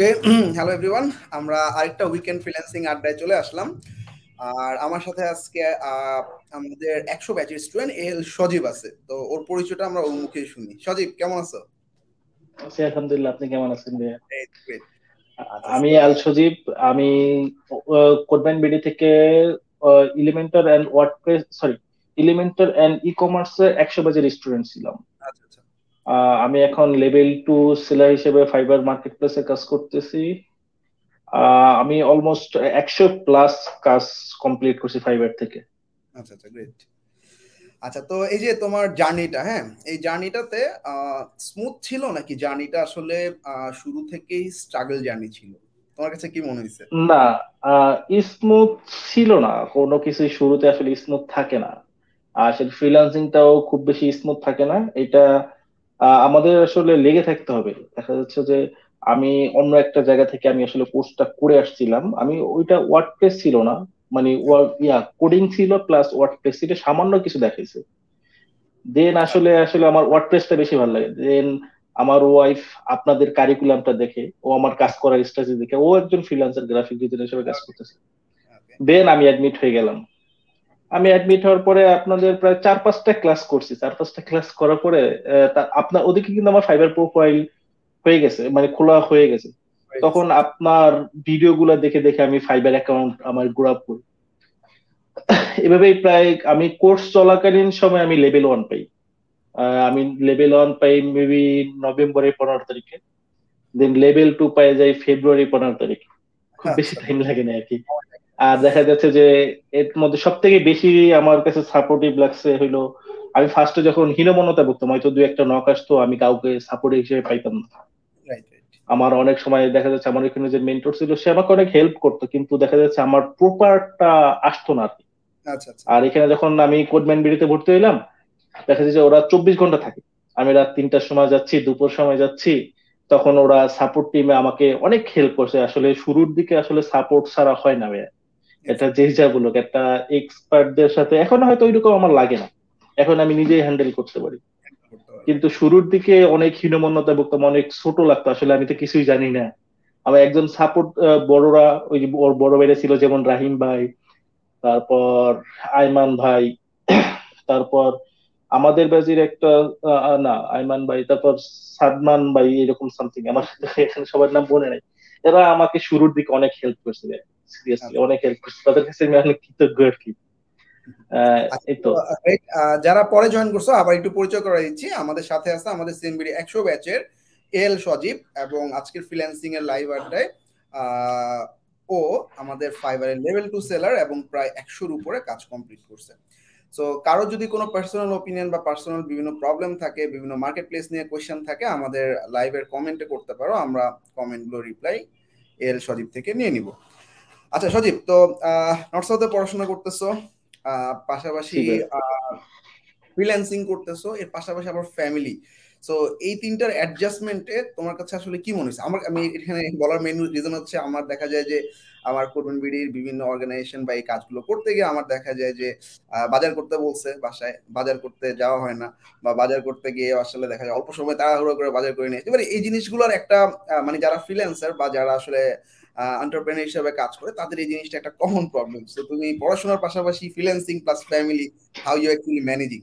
ওকে, hello everyone. আমরা আরেকটা weekend freelancing আড্ডায় চলে আসলাম। আর আমার সাথে আজকে আমাদের 100 ব্যাচের স্টুডেন্ট এল সজীব আছে। তো ওর পরিচয়টা আমরা ওর মুখেই শুনি। সজীব, কেমন আছো? আছি আলহামদুলিল্লাহ। আপনি কেমন আছেন ভাইয়া? গ্রেট। আচ্ছা, আমি আল সজীব। আমি কোডম্যান বিডি থেকে Elementor and WordPress sorry Elementor and ই কমার্সে 100 ব্যাচের স্টুডেন্ট ছিলাম। আচ্ছা, আচ্ছা। আমি এখন লেভেল 2 সেলার হিসেবে ফাইবার মার্কেট প্লেসে কাজ করতেছি। আমি অলমোস্ট 100+ কাজ কমপ্লিট করছি ফাইবার থেকে। আচ্ছা, আচ্ছা, গ্রেট। আচ্ছা, তো এই যে তোমার জার্নিটা, হ্যাঁ, এই জার্নিটাতে স্মুথ ছিল নাকি জার্নিটা আসলে শুরু থেকেই স্ট্রাগল জার্নি ছিল? তোমার কাছে কি মনে হয়েছে? না, স্মুথ ছিল না। কোনো কিছু শুরুতে আসলে স্মুথ থাকে না। আসলে ফ্রিল্যান্সিংটাও খুব বেশি স্মুথ থাকে না। এটা আমাদের আসলে লেগে থাকতে হবে। দেখা যাচ্ছে যে আমি অন্য একটা জায়গা থেকে আমি আসলে কোর্সটা করে আসছিলাম। আমি ওইটা ওয়ার্ডপ্রেস ছিল না, মানে কোডিং ছিল প্লাস ওয়ার্ডপ্রেস, এটা সামান্য কিছু দেখাইছে। দেন আসলে আসলে আমার ওয়ার্ডপ্রেসটা বেশি ভালো লাগে। দেন আমার ওয়াইফ আপনাদের কারিকুলামটা দেখে, ও আমার কাজ করার স্ট্র্যাটেজি দেখে, ও একজন ফ্রিল্যান্সার গ্রাফিক ডিজাইনার হিসেবে কাজ করতেছে। ওকে। দেন আমি অ্যাডমিট হয়ে গেলাম। আমি অ্যাডমিট হওয়ার পরে আপনাদের প্রায় 4-5টা ক্লাস করছি। 4-5টা ক্লাস করার পরে আপনার ওদিকে কিন্তু আমার ফাইবার প্রোফাইল হয়ে গেছে, মানে খোলা হয়ে গেছে। হয়ে গেছে। তখন আপনার ভিডিও গুলা দেখে দেখে আমি ফাইবার অ্যাকাউন্ট আমার গ্রো আপ করি। এভাবেই প্রায় আমি কোর্স চলাকালীন সময় আমি লেভেল 1 পাই। আমি লেভেল 1 পাই মেবি নভেম্বরের 15 তারিখে। দেন লেভেল 2 পাই যাই ফেব্রুয়ারি 15 তারিখে। খুব বেশি আচ্ছা। টাইম লাগে না আর কি। আর দেখা যাচ্ছে যে এর মধ্যে সব থেকে বেশি আমার কাছে সাপোর্টিভ লাগছে হইলো, আমি ফার্স্টে যখন হীনমন্যতা ভুগতাম, হয়তো দু একটা নক আসতো, আমি কাউকে সাপোর্ট হিসেবে পাইতাম না। Right, right. আমার অনেক সময় দেখা যাচ্ছে আমার এখানে যে মেন্টর ছিল সে আমাকে অনেক হেল্প করতো, কিন্তু দেখা যাচ্ছে আমার প্রপারটা আসতো না আর কি। আচ্ছা, আচ্ছা। আর এখানে যখন আমি কোডম্যান বিডিতে ভর্তি হইলাম, দেখা যাচ্ছে যে ওরা 24 ঘন্টা থাকে। আমি রাত 3টার সময় যাচ্ছি, দুপুর সময় যাচ্ছি, তখন ওরা সাপোর্ট টিমে আমাকে অনেক হেল্প করছে। আসলে শুরুর দিকে আসলে সাপোর্ট ছাড়া হয় না ভাইয়া। এটা যে যা বলুক, একটা এক্সপার্টদের সাথে এখন হয়তো ওইরকম আমার লাগে না। এখন আমি নিজেই হ্যান্ডেল করতে পারি। করতে পারবে। কিন্তু শুরুর দিকে অনেক হীনমন্যতা ভুগতাম, অনেক ছোট লাগতো, আসলে আমি তো কিছুই জানি না। আমার একজন সাপোর্ট বড়রা, ওই যে ওর বড় ভাইরা ছিল যেমন রাহিম ভাই, তারপর আইমান ভাই, তারপর আমাদের ব্যাচের একটা না আইমান ভাই, তারপর সাদমান ভাই, এরকম সামথিং, আমার এখানে সবার নাম মনে নাই। এরা আমাকে শুরুর দিকে অনেক হেল্প করছে, সিরিয়াসলি আচ্ছা। অনেক হেল্প করছে। তাদের কাছে আমি অনেক কৃতজ্ঞ আর কি। আচ্ছা, এই তো তো। great, যারা পরে জয়েন করছো আবার একটু পরিচয় করে দিচ্ছি। আমাদের সাথে আছে আমাদের সিএমবিডি 100 ব্যাচের এল সজীব, এবং আজকের ফ্রিল্যান্সিং এর লাইভ আড্ডায় আহ, ও আমাদের ফাইবারের লেভেল 2 সেলার এবং প্রায় 100-র উপরে কাজ কমপ্লিট করছে। সো কারো যদি কোনো পার্সোনাল ওপিনিয়ন বা পার্সোনাল বিভিন্ন প্রবলেম থাকে, বিভিন্ন মার্কেট প্লেস নিয়ে কোয়েশ্চেন থাকে, আমাদের লাইভের কমেন্টে করতে পারো। আমরা কমেন্টগুলো রিপ্লাই এল সজীব থেকে নিয়ে নিব। আচ্ছা সজীব, তো নর্থ সাউথে পড়াশোনা করতেছো, পাশাপাশি জি ভাই। ফ্রিল্যান্সিং করতেছো, এর পাশাপাশি আবার ফ্যামিলি। সো এই তিনটার অ্যাডজাস্টমেন্টে তোমার কাছে আসলে কি মনে হচ্ছে? আমি এখানে বলার মেইন রিজন হচ্ছে আমার দেখা যায় যে আমার কোরবান বিডির বিভিন্ন অর্গানাইজেশন বা এই কাজগুলো করতে গিয়ে আমার দেখা যায় যে বাজার করতে বলছে, বাসায় বাজার করতে যাওয়া হয় না, বা বাজার করতে গিয়ে আসলে দেখা যায় অল্প সময় তাড়াহুড়ো করে বাজার করে নিয়ে, এবারে এই জিনিসগুলোর একটা মানে যারা ফ্রিল্যান্সার বা যারা আসলে এন্টারপ্রেনার হিসেবে কাজ করে তাদের এই জিনিসটা একটা কমন প্রবলেম। সো তুমি পড়াশোনার পাশাপাশি freelancing plus family, how you actually managing?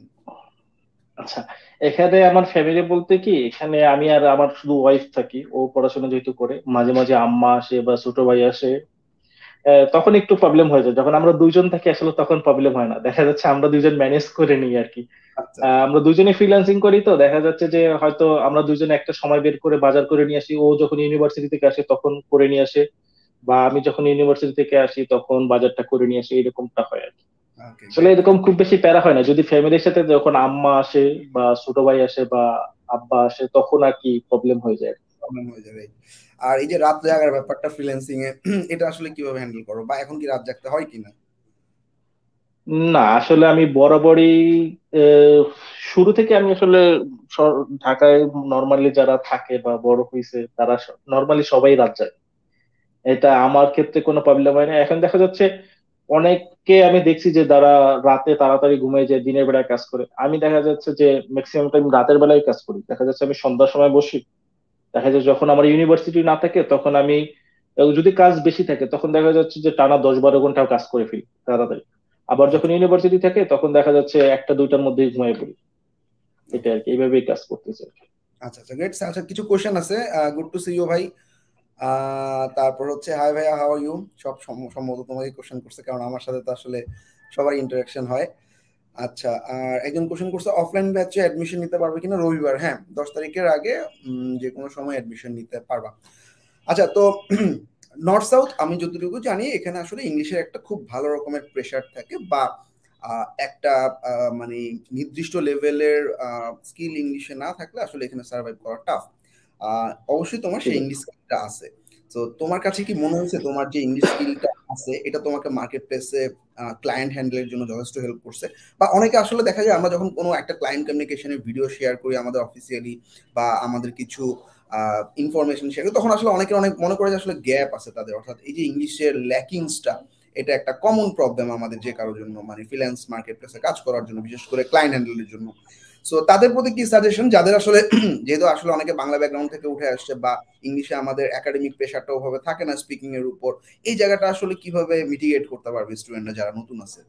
আচ্ছা, এখানে আমার ফ্যামিলি বলতে কি, এখানে আমি আর আমার শুধু ওয়াইফ থাকি। ও পড়াশোনা যেহেতু করে, মাঝে মাঝে আম্মা আসে বা ছোট ভাই আসে। তখন একটু প্রবলেম হয়ে যায়। যখন আমরা দুইজন থাকি আসলে তখন প্রবলেম হয় না, দেখা যাচ্ছে আমরা দুইজন ম্যানেজ করে নিই আর কি। আচ্ছা, আচ্ছা। আমরা দুজনে ফ্রিল্যান্সিং করি, তো দেখা যাচ্ছে যে হয়তো আমরা দুজনে একটা সময় বের করে বাজার করে নিয়ে আসি। ও যখন ইউনিভার্সিটি থেকে আসে তখন করে নিয়ে আসে, বা আমি যখন ইউনিভার্সিটি থেকে আসি তখন বাজারটা করে নিয়ে আসি, এরকমটা হয় আর কি। ওকে, আসলে গ্রেট, এরকম গ্রেট। খুব বেশি প্যারা হয় না যদি ফ্যামিলির সাথে, যখন আম্মা আসে বা ছোট ভাই আসে বা আব্বা আসে তখন আর কি প্রবলেম হয়ে যায়। প্রবলেম হয়ে যাবে। আর এই যে রাত জাগার ব্যাপারটা ফ্রিল্যান্সিং এ, এটা আসলে কিভাবে হ্যান্ডেল করো, বা এখন কি রাত জাগতে হয় কিনা? না, আসলে আমি বরাবরই আহ, শুরু থেকে আমি আসলে ঢাকায় নর্মালি যারা থাকে বা বড় হয়েছে তারা নর্মালি সবাই রাত জাগে। এটা আমার ক্ষেত্রে কোনো প্রবলেম হয় না। এখন দেখা যাচ্ছে অনেককে আমি দেখছি যে যারা রাতে তাড়াতাড়ি ঘুমিয়ে যায়, দিনের বেলায় কাজ করে। আমি দেখা যাচ্ছে যে ম্যাক্সিমাম টাইম রাতের বেলায় কাজ করি। দেখা যাচ্ছে আমি সন্ধ্যার সময় বসি, দেখা যায় যখন আমার ইউনিভার্সিটি না থাকে তখন আমি যদি কাজ বেশি থাকে তখন দেখা যাচ্ছে যে টানা 10-12 ঘন্টাও কাজ করে ফেলি তাড়াতাড়ি। আবার যখন আচ্ছা ইউনিভার্সিটি থাকে তখন দেখা যাচ্ছে 1টা 2টার মধ্যেই ঘুমিয়ে পড়ি। এটা আর কি, এইভাবেই কাজ করতেছে আর কি। আচ্ছা আচ্ছা গ্রেট। আচ্ছা কিছু কোশ্চেন আছে। গুড টু সি ইউ ভাই। তারপর হচ্ছে হাই ভাইয়া, হাউ আর ইউ। সব সম্ভবত তোমাকে কোশ্চেন করছে, কারণ আমার সাথে তো আসলে সবার ইন্টারাকশন হয়। আচ্ছা, আর একজন কোশ্চেন করছে অফলাইন ব্যাচে অ্যাডমিশন নিতে পারবে কিনা রবিবার। হ্যাঁ, 10 তারিখের আগে যে কোনো সময় অ্যাডমিশন নিতে পারবা। আচ্ছা তো নর্থ সাউথ আমি যতটুকু জানি এখানে আসলে ইংলিশের একটা খুব ভালো রকমের প্রেশার থাকে, বা একটা মানে নির্দিষ্ট লেভেলের স্কিল ইংলিশে না থাকলে আসলে এখানে সার্ভাইভ করা টাফ। অবশ্যই তোমার ঠিক সেই আছে। ইংলিশ স্কিলটা আছে। তো তোমার কাছে কি মনে হয়েছে তোমার যে ইংলিশ স্কিলটা আছে এটা তোমাকে মার্কেট প্লেসে ক্লায়েন্ট হ্যান্ডেলের জন্য যথেষ্ট হেল্প করছে? বা অনেকে আসলে দেখা যায় আমরা যখন কোনো একটা ক্লায়েন্ট কমিউনিকেশনের ভিডিও শেয়ার করি আমাদের অফিসিয়ালি, বা আমাদের কিছু ইনফরমেশন শেয়ার করি, তখন আসলে অনেকে অনেক মনে করে যে আসলে গ্যাপ আছে তাদের, অর্থাৎ এই যে ইংলিশের ল্যাকিংসটা, এটা একটা কমন প্রবলেম আমাদের যে কারোর জন্য, মানে ফ্রিল্যান্স মার্কেট প্লেসে কাজ করার জন্য, বিশেষ করে ক্লায়েন্ট হ্যান্ডেলের জন্য। সো তাদের প্রতি কি সাজেশন, যাদের আসলে যেহেতু আসলে অনেকে বাংলা ব্যাকগ্রাউন্ড থেকে উঠে আসছে, বা ইংলিশে আমাদের একাডেমিক প্রেশারটা ওভাবে থাকে না স্পিকিং এর উপর, এই জায়গাটা আসলে কিভাবে মিটিগেট করতে পারবে স্টুডেন্টরা যারা নতুন আছে?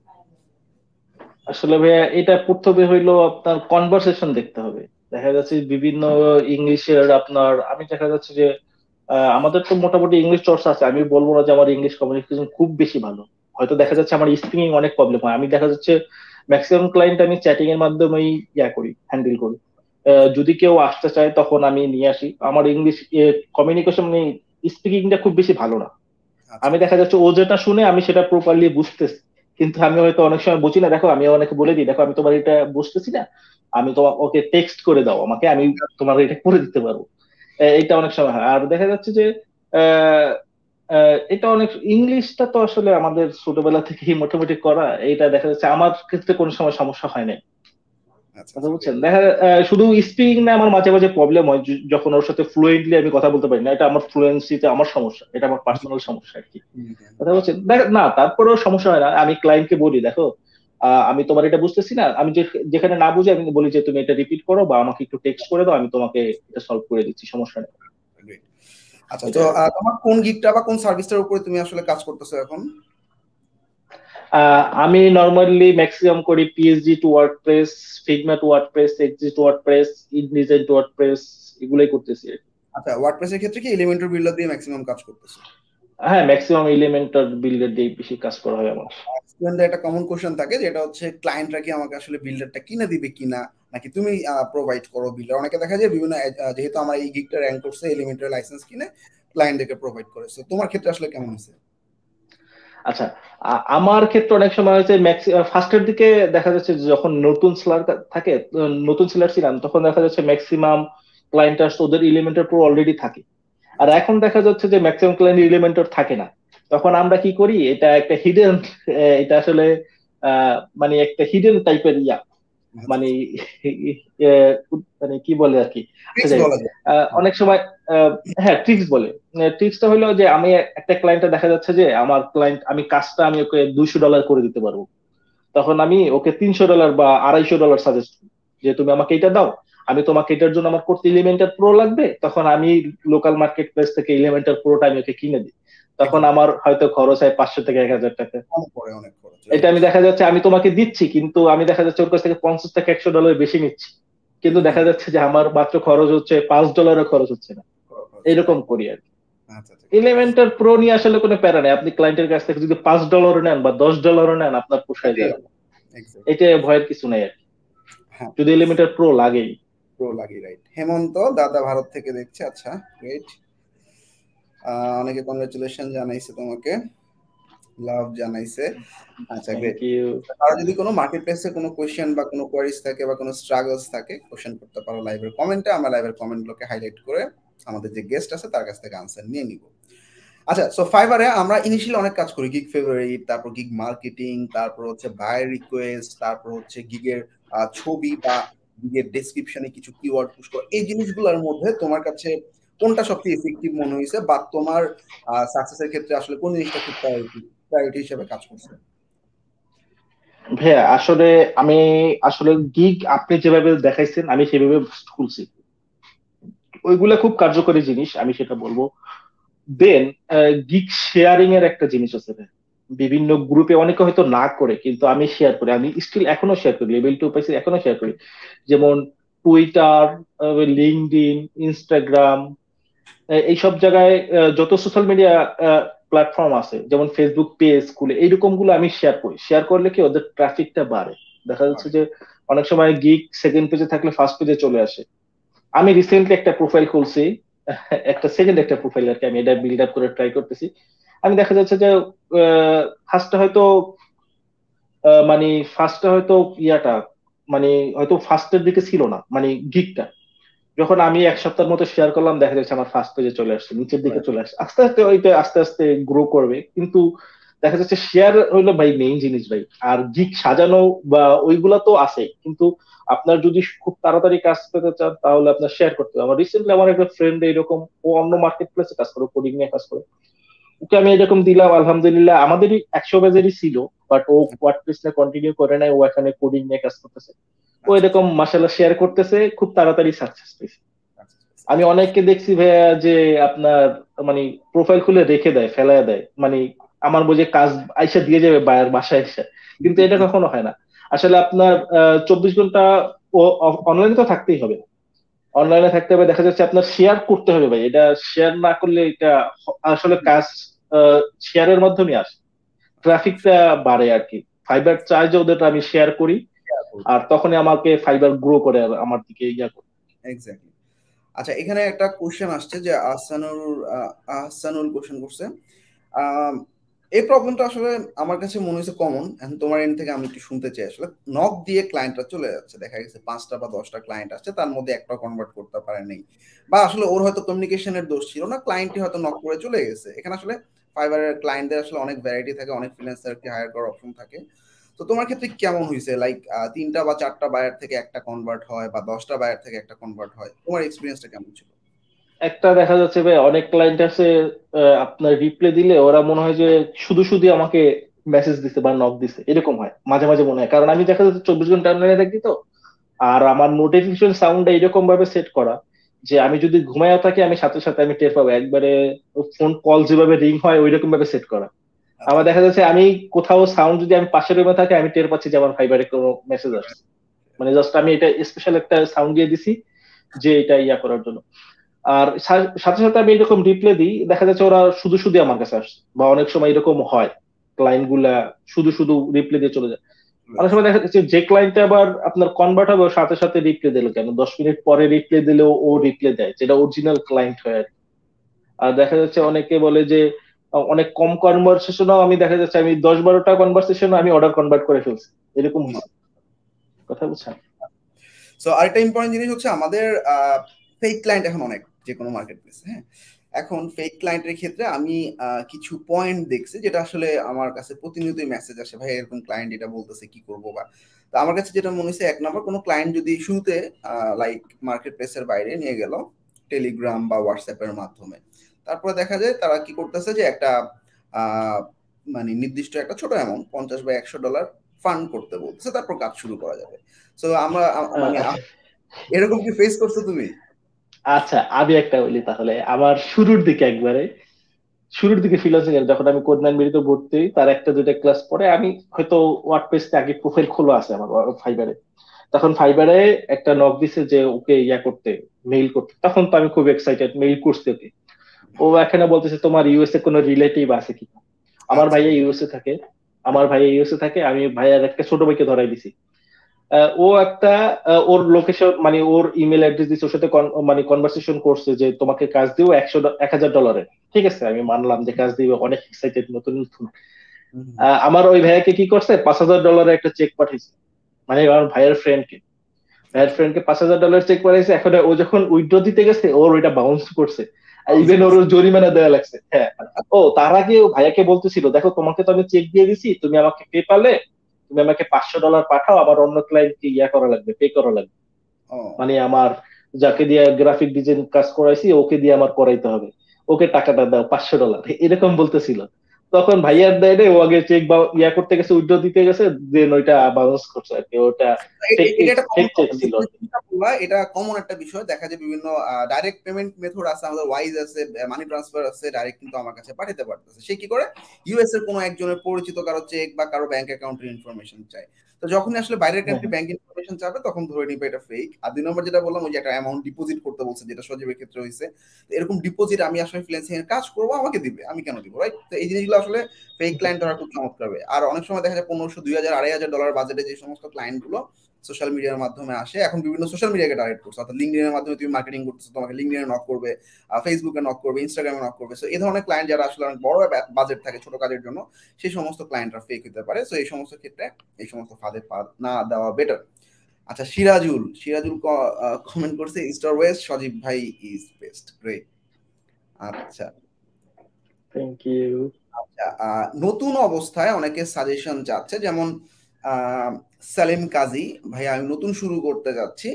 আসলে ভাইয়া এটা প্রথমে হইলো আপনার কনভারসেশন দেখতে হবে। দেখা যাচ্ছে বিভিন্ন ইংলিশের আপনার, আমি দেখা যাচ্ছে যে আমাদের তো মোটামুটি ইংলিশ চর্চা আছে, আমি বলবো না যে আমার ইংলিশ কমিউনিকেশন খুব বেশি ভালো। হয়তো দেখা আচ্ছা যাচ্ছে আমার স্পিকিং অনেক প্রবলেম হয়, আমি দেখা যাচ্ছে ম্যাক্সিমাম ক্লায়েন্ট আমি চ্যাটিং এর মাধ্যমেই করি, হ্যান্ডেল করি। যদি কেউ আসতে চায় তখন আমি নিয়ে আসি। আমার ইংলিশ কমিউনিকেশন স্পিকিংটা খুব বেশি ভালো না। আচ্ছা আমি দেখা যাচ্ছে ও যেটা শুনে আমি সেটা প্রপারলি বুঝতেছি, কিন্তু আমি হয়তো অনেক সময় বুঝি না। দেখো আমি অনেকে বলে দিই, দেখো আমি তোমার এটা বুঝতেছি না, আমি তোমার ওকে টেক্সট করে দাও আমাকে, আমি তোমার এটা করে দিতে পারবো। এটা অনেক সময় হয়। আর দেখা যাচ্ছে যে আহ, এটা অনেক, ইংলিশটা তো আসলে আমাদের ছোটবেলা থেকেই মোটামুটি করা, এটা দেখা যাচ্ছে আমার ক্ষেত্রে কোনো সময় সমস্যা হয় না। আচ্ছা কথা আচ্ছা বুঝছেন, দেখা শুধু স্পিকিং না, আমার মাঝে মাঝে প্রবলেম হয় যখন ওর সাথে ফ্লুয়েন্টলি আমি কথা বলতে পারি না। এটা আমার ফ্লুয়েন্সিতে আমার সমস্যা, এটা আমার পার্সোনাল সমস্যা আর কি। কথা বলছেন দেখ না, তারপরেও সমস্যা হয় না, আমি ক্লায়েন্টকে বলি দেখো আমি তোমার এটা বুঝতেছি না, আমি যেখানে না বুঝি আমি বলি যে তুমি এটা রিপিট করো বা আমাকে একটু টেক্সট করে দাও, আমি তোমাকে এটা সলভ করে দিচ্ছি, সমস্যা নেই। গ্রেট। আচ্ছা তো এটা আর কি। তোমার কোন গিগটা বা কোন সার্ভিসটার উপরে তুমি আসলে কাজ করতেছো এখন? আমি নর্মালি ম্যাক্সিমাম করি PSD to WordPress, Figma to WordPress, XD to WordPress, InDesign to WordPress, এগুলোই করতেছি আর কি। আচ্ছা, ওয়ার্ডপ্রেসের ক্ষেত্রে কি এলিমেন্টর বিল্ডার দিয়ে ম্যাক্সিমাম কাজ করতেছো? হ্যাঁ, ম্যাক্সিমাম এলিমেন্টার বিল্ডার দিয়ে বেশি কাজ করা হয় আমার। স্টুডেন্টদের একটা কমন কোশ্চেন থাকে, যেটা হচ্ছে ক্লায়েন্টরা কি আমাকে আসলে বিল্ডারটা কিনে দিবে কিনা, নাকি তুমি প্রোভাইড করো বিল্ডার। অনেকে দেখা যায় বিভিন্ন যেহেতু আমার এই গিগটা র্যাঙ্ক করছে, এলিমেন্টার লাইসেন্স কিনে ক্লায়েন্টদেরকে প্রোভাইড করে। So, তোমার ক্ষেত্রে আসলে কেমন হয়েছে? আচ্ছা, আমার ক্ষেত্রে অনেক সময় হয়েছে ফার্স্টের দিকে দেখা যাচ্ছে যে যখন নতুন সেলার থাকে, নতুন সেলার ছিলাম তখন দেখা যাচ্ছে ম্যাক্সিমাম ক্লায়েন্ট ওদের এলিমেন্টার প্রো অলরেডি থাকে। আর আচ্ছা এখন দেখা যাচ্ছে যে ম্যাক্সিমাম ক্লায়েন্ট এলিমেন্টার থাকে না। তখন আমরা কি করি, এটা একটা হিডেন, এটা আসলে মানে একটা হিডেন টাইপের আচ্ছা মানে আচ্ছা, আহ, মানে কি বলে আর কি। আচ্ছা ট্রিক্স যাই হোক, বলা যায়। অনেক সময় আহ, হ্যাঁ ট্রিক্স বলে। ট্রিক্সটা হলো যে আমি একটা ক্লায়েন্টে দেখা যাচ্ছে যে আমার ক্লায়েন্ট, আমি কাজটা আমি ওকে $200 করে দিতে পারবো, তখন আমি ওকে $300 বা $250 সাজেস্ট করি যে তুমি আমাকে এটা দাও, আমি তোমাকে এটার জন্য আমার করতে এলিমেন্টার প্রো লাগবে, তখন আমি লোকাল মার্কেট প্লেস থেকে এলিমেন্টার প্রোটা আমি ওকে কিনে দিই। তখন এক্সাক্টলি। আমার হয়তো খরচ হয় 500 থেকে 1000 টাকা। অনেক খরচ, এটা রাইট। আমি দেখা যাচ্ছে আমি তোমাকে দিচ্ছি, কিন্তু আমি দেখা যাচ্ছে ওর কাছ থেকে $50 থেকে $100 বেশি নিচ্ছি, কিন্তু দেখা যাচ্ছে যে আমার মাত্র খরচ হচ্ছে $5 খরচ হচ্ছে না। খরচ, এরকম রাইট। করি আর কি। আচ্ছা আচ্ছা, great. এলিমেন্টার প্রো নিয়ে আসলে কোনো প্যারা নেই, আপনি ক্লায়েন্টের কাছ থেকে যদি $5 নেন বা $10 নেন আপনার পোষায় এটাই যাবে, হবে। এক্স্যাক্টলি। এটা ভয়ের কিছু নেই আর কি, হ্যাঁ, যদি এলিমেন্টার প্রো লাগেই। প্রো লাগি, রাইট। হেমন্ত দাদা ভারত থেকে দেখছে। আচ্ছা, গ্রেট। অনেকে কংগ্রেচুলেশন জানাইছে তোমাকে, লাভ জানাইছে। আচ্ছা, থ্যাংক গ্রেট। ইউ। কারো যদি কোনো মার্কেট প্লেসে কোনো কোয়েশ্চেন বা কোনো কোয়ারিজ থাকে বা কোনো স্ট্রাগলস থাকে, কোশ্চেন করতে পারো লাইভের কমেন্টে। আমরা লাইভের কমেন্টগুলোকে হাইলাইট করে আমাদের যে গেস্ট আছে তার কাছ থেকে আনসার নিয়ে নিব। আচ্ছা, সো ফাইবারে আমরা ইনিশিয়ালি অনেক কাজ করি, গিগ ফেভারিট, তারপর গিগ মার্কেটিং, তারপর হচ্ছে বায়ার রিকোয়েস্ট, তারপর হচ্ছে গিগের ছবি বা গিগের ডেসক্রিপশনে কিছু কিওয়ার্ড পুশ করা। এই জিনিসগুলোর মধ্যে তোমার কাছে কোনটা সবচেয়ে এফেক্টিভ মনে হয়েছে, বা তোমার সাকসেসের ক্ষেত্রে আসলে কোন জিনিসটা খুব প্রায়োরিটি হিসেবে কাজ করছে? ভাইয়া আসলে আমি আসলে গিগ আপনি যেভাবে দেখাইছেন আমি সেভাবে খুলছি। ওইগুলা খুব কার্যকরী জিনিস, আমি সেটা বলবো। দেন গিগ শেয়ারিং এর একটা জিনিস আছে ভাই। বিভিন্ন গ্রুপে অনেকে হয়তো না করে, কিন্তু আমি শেয়ার করি, আমি স্টিল এখনো শেয়ার করি, লেভেল 2 পাইছি এখনো শেয়ার করি। যেমন টুইটার, লিঙ্কডইন, ইনস্টাগ্রাম, এইসব জায়গায় যত সোশ্যাল মিডিয়া প্ল্যাটফর্ম আছে, যেমন ফেসবুক পেজ খুলে এইরকম গুলো আমি শেয়ার করি। শেয়ার করলে কি ওদের ট্রাফিকটা বাড়ে। দেখা যাচ্ছে যে অনেক সময় গিগ সেকেন্ড পেজে থাকলে ফার্স্ট পেজে চলে আসে। আমি রিসেন্টলি একটা প্রোফাইল খুলছি, একটা সেকেন্ড একটা প্রোফাইল আর কি, আমি এটা বিল্ড আপ করে ট্রাই করতেছি। আমি দেখা যাচ্ছে যে ফার্স্টে হয়তো মানে ফার্স্টে হয়তো ইয়াটা মানে হয়তো ফার্স্টের দিকে ছিল না, মানে গিগটা যখন আমি এক সপ্তাহের মতো শেয়ার করলাম, দেখা যাচ্ছে আমার ফার্স্ট পেজে চলে আসছে, নিচের দিকে চলে আসছে। আস্তে আস্তে ওইটা আস্তে আস্তে গ্রো করবে, কিন্তু দেখা যাচ্ছে শেয়ার হইলো ভাই মেইন জিনিস ভাই। আর গিগ সাজানো বা ওইগুলা তো আছে, কিন্তু আপনার যদি খুব তাড়াতাড়ি কাজ পেতে চান তাহলে আপনার শেয়ার করতে হবে। আমার রিসেন্টলি আমার একটা ফ্রেন্ড এরকম, ও অন্য মার্কেট প্লেসে কাজ করে, কোডিং নিয়ে কাজ করে, ওকে আমি এরকম দিলাম, আলহামদুলিল্লাহ আমাদেরই 100 পেজেরই ছিল, বাট ও ওয়ার্ডপ্রেস নিয়ে কন্টিনিউ করে নাই, ও এখানে কোডিং নিয়ে কাজ করতেছে। ও আচ্ছা এরকম মাসাল্লাহ শেয়ার করতেছে, খুব তাড়াতাড়ি সাকসেস পেয়েছে। আচ্ছা আমি অনেককে দেখছি ভাইয়া যে আপনার মানে প্রোফাইল খুলে রেখে দেয়, ফেলায় দেয়, মানে আমার বুঝে কাজ আইসা দিয়ে যাবে বায়ার বাসায় এসে, কিন্তু এটা কখনো হয় না। আসলে আপনার 24 ঘন্টা ও অনলাইনে তো থাকতেই হবে, অনলাইনে থাকতে হবে। দেখা যাচ্ছে আপনার শেয়ার করতে হবে ভাই, এটা শেয়ার না করলে এটা আসলে কাজ শেয়ারের মাধ্যমে আসে, ট্রাফিকটা বাড়ে আর কি। ফাইবার চাই যে ওদের আমি শেয়ার করি, আর তখনই আমাকে ফাইবার গ্রো করে আর আমার দিকে ইয়া করে। এক্স্যাক্টলি। আচ্ছা, এখানে একটা কোশ্চেন আসছে যে আহসানুল কোশ্চেন করছে। আম, এই প্রবলেমটা আসলে আমার কাছে মনে হয়েছে কমন। এখন তোমার এন্ড থেকে আমি একটু শুনতে চাই। আসলে নক দিয়ে ক্লায়েন্টরা চলে যাচ্ছে, দেখা গেছে 5টা বা 10টা ক্লায়েন্ট আসছে, তার মধ্যে একটা কনভার্ট করতে পারে নাই, বা আসলে ওর হয়তো কমিউনিকেশনের দোষ ছিল না, ক্লায়েন্টই হয়তো নক করে চলে গেছে। এখানে আসলে ফাইবারের ক্লায়েন্টদের আসলে অনেক ভ্যারাইটি থাকে, অনেক ফ্রিল্যান্সারকে হায়ার করার অপশন থাকে। তো তোমার ক্ষেত্রে কেমন হয়েছে? লাইক 3টা বা 4টা বায়ার থেকে একটা কনভার্ট হয়, বা 10টা বায়ার থেকে একটা কনভার্ট হয়, তোমার এক্সপিরিয়েন্সটা কেমন ছিল? একটা দেখা যাচ্ছে ভাই অনেক ক্লায়েন্ট আছে, আপনার রিপ্লাই দিলে ওরা মনে হয় যে শুধু শুধু আমাকে মেসেজ দিছে বা নক দিছে, এরকম হয় মাঝে মাঝে মনে হয়। কারণ আমি দেখা যাচ্ছে 24 ঘন্টা অনলাইনে থাকি তো, আর আমার নোটিফিকেশন সাউন্ডটা এরকম ভাবে সেট করা যে আমি যদি ঘুমায় থাকি আমি সাথে সাথে আমি টের পাবো একবারে। ফোন কল যেভাবে রিং হয় ওই রকম ভাবে সেট করা। আচ্ছা আমার দেখা যাচ্ছে আমি কোথাও সাউন্ড যদি আমি পাশের রুমে থাকি, আমি টের পাচ্ছি যে আমার ফাইবারে কোনো মেসেজ আসছে। মানে জাস্ট আমি এটা স্পেশাল একটা সাউন্ড দিয়ে দিছি যে এটা ইয়া করার জন্য। আর সাথে সাথে আমি এরকম রিপ্লাই দিই, দেখা যাচ্ছে ওরা শুধু শুধু আমার কাছে আসছে। বা অনেক সময় এরকম হয় ক্লায়েন্ট গুলা শুধু শুধু রিপ্লাই দিয়ে চলে যায়। অনেক সময় দেখা যাচ্ছে যে ক্লায়েন্টটা আবার আপনার কনভার্ট হবে, ওর সাথে সাথে রিপ্লাই দিল কেন, 10 মিনিট পরে রিপ্লাই দিলেও ও রিপ্লাই দেয়, যেটা অরিজিনাল ক্লায়েন্ট হয় আর কি। আর দেখা যাচ্ছে অনেকে বলে যে অনেক কম কনভারসেশনও আমি দেখা যাচ্ছে আমি 10-12টা কনভারসেশন আমি অর্ডার কনভার্ট করে ফেলছি, এরকম হয়েছে। কথা বুঝছেন? সো আরেকটা ইম্পর্টেন্ট জিনিস হচ্ছে আমাদের ফেক ক্লায়েন্ট এখন অনেক, যে কোনো মার্কেট প্লেসে। হ্যাঁ, এখন ফেক ক্লায়েন্টের ক্ষেত্রে আমি কিছু পয়েন্ট দেখছি, যেটা আসলে আমার কাছে প্রতিনিয়তই মেসেজ আসে, ভাই এরকম ক্লায়েন্ট এটা বলতেছে, কি করবো বা। তো আমার কাছে যেটা মনে হচ্ছে, 1 নম্বর, কোনো ক্লায়েন্ট যদি শুরুতে লাইক মার্কেট প্লেসের বাইরে নিয়ে গেল টেলিগ্রাম বা হোয়াটসঅ্যাপের মাধ্যমে, তারপরে দেখা যায় তারা কি করতেছে যে একটা আহ, মানে নির্দিষ্ট একটা ছোট অ্যামাউন্ট, $50 বা $100 ফান্ড করতে বলতেছে, তারপর কাজ শুরু করা যাবে। সো আমরা মানে আচ্ছা এরকম কি ফেস করছো তুমি? আচ্ছা, আমি একটা বলি তাহলে। আমার শুরুর দিকে একবারে শুরুর দিকে ফ্রিল্যান্সিং এর যখন আমি কোড 9 ভর্তি হই, তার একটা দুইটা ক্লাস পরে আমি হয়তো ওয়ার্ডপ্রেসে আগে প্রোফাইল খোলা আছে আমার ফাইবারে, তখন ফাইবারে একটা নক দিছে যে ওকে ইয়া করতে, মেইল করতে। তখন তো আমি খুব এক্সাইটেড, মেইল করতে ওকে। ও এখানে বলতেছে তোমার ইউএসএ কোনো রিলেটিভ আছে কি? আমার আচ্ছা ভাইয়া ইউএসএ থাকে, আমার ভাইয়া ইউএসএ থাকে, আমি ভাইয়ার একটা ছোট ভাইকে ধরাই দিছি। ও একটা ওর লোকেশন মানে ওর ইমেল অ্যাড্রেস দিচ্ছে, ওর সাথে মানে কনভারসেশন করছে যে তোমাকে কাজ দিব 1,000 ডলারের। ঠিক আছে, আমি মানলাম যে কাজ দিবে, অনেক এক্সাইটেড, নতুন নতুন। আমার ওই ভাইয়াকে কি করছে, 5,000 ডলারের একটা চেক পাঠিয়েছে, মানে আমার ভাইয়ের ফ্রেন্ডকে। ভাইয়ের আচ্ছা ফ্রেন্ডকে 5,000 ডলার চেক পাঠিয়েছে। এখন ও যখন উইথড্র দিতে গেছে ওর ওইটা বাউন্স করছে, ইভেন ওর জরিমানা দেওয়া লাগছে। হ্যাঁ, ও তার আগে ও ভাইয়াকে বলতেছিল দেখো তোমাকে তো আমি চেক দিয়ে দিছি, তুমি আমাকে পেপালে তুমি আমাকে 500 ডলার পাঠাও, আমার অন্য ক্লায়েন্টকে ইয়া করা লাগবে, পে করা লাগবে। ও মানে আমার যাকে দিয়ে গ্রাফিক ডিজাইন কাজ করাইছি ওকে দিয়ে আমার করাইতে হবে, ওকে টাকাটা দাও 500 ডলার, এরকম বলতেছিল। তখন ভাইয়ার দেয় রে, ও আগে চেক বা ইয়া করতে গেছে, উইথড্র দিতে গেছে, দেন ওইটা বাউন্স করছে আর কি, ওটা এটা একটা ফেক কমন চেক প্রবলেম, ছিল আর কি। এটা কমন একটা বিষয়। দেখা যায় বিভিন্ন ডাইরেক্ট পেমেন্ট মেথড আছে, আমাদের ওয়াইজ আছে, মানি ট্রান্সফার আছে, ডাইরেক্ট কিন্তু আমার কাছে পাঠাতে পারতেছে। সে কি করে, ইউএস এর কোনো একজনের পরিচিত কারো চেক বা কারো ব্যাংক অ্যাকাউন্টের ইনফরমেশন চায়। তো যখনই আসলে বাইরের হ্যাঁ, কান্ট্রি হ্যাঁ। ব্যাংক ইনফরমেশন চাবে তখন ধরে নিবে এটা ফেক। আর 2 নম্বর যেটা বললাম, ওই যে একটা অ্যামাউন্ট ডিপোজিট করতে বলছে, যেটা সজীবের ক্ষেত্রে হয়েছে। তো এরকম ডিপোজিট আমি আসলে ফ্রিল্যান্সিং এর কাজ করবো, আমাকে দিবে, আমি কেন দিব, রাইট? তো এই জিনিসগুলো আসলে ফেক ক্লায়েন্ট ধরা খুব চমৎকার হবে। আর অনেক সময় দেখা যায় 1500, 2000, $2500 বাজেটে যে সমস্ত ক্লায়েন্ট গুলো সোশ্যাল মিডিয়ার মাধ্যমে আসে, এখন বিভিন্ন সোশ্যাল মিডিয়াকে টার্গেট করছে, অর্থাৎ লিঙ্কডইনের মাধ্যমে তুমি মার্কেটিং করতেছো, তোমাকে লিঙ্কডইনে নক করবে, ফেসবুকে নক করবে, ইনস্টাগ্রামে নক করবে। সো এই ধরনের ক্লায়েন্ট যারা আসলে অনেক বড় বাজেট থাকে ছোট কাজের জন্য, সেই সমস্ত ক্লায়েন্টরা ফেক হতে পারে। সো এই সমস্ত ক্ষেত্রে এই সমস্ত ফাঁদে পা না দেওয়া বেটার। আচ্ছা, সিরাজুল কমেন্ট করছে, স্টার ওয়েস্ট সজীব ভাই ইজ বেস্ট, গ্রেট। আচ্ছা থ্যাংক ইউ। আচ্ছা, নতুন অবস্থায় অনেকে সাজেশন চাচ্ছে, যেমন সালিম কাজী, ভাই আমি নতুন শুরু করতে যাচ্ছি,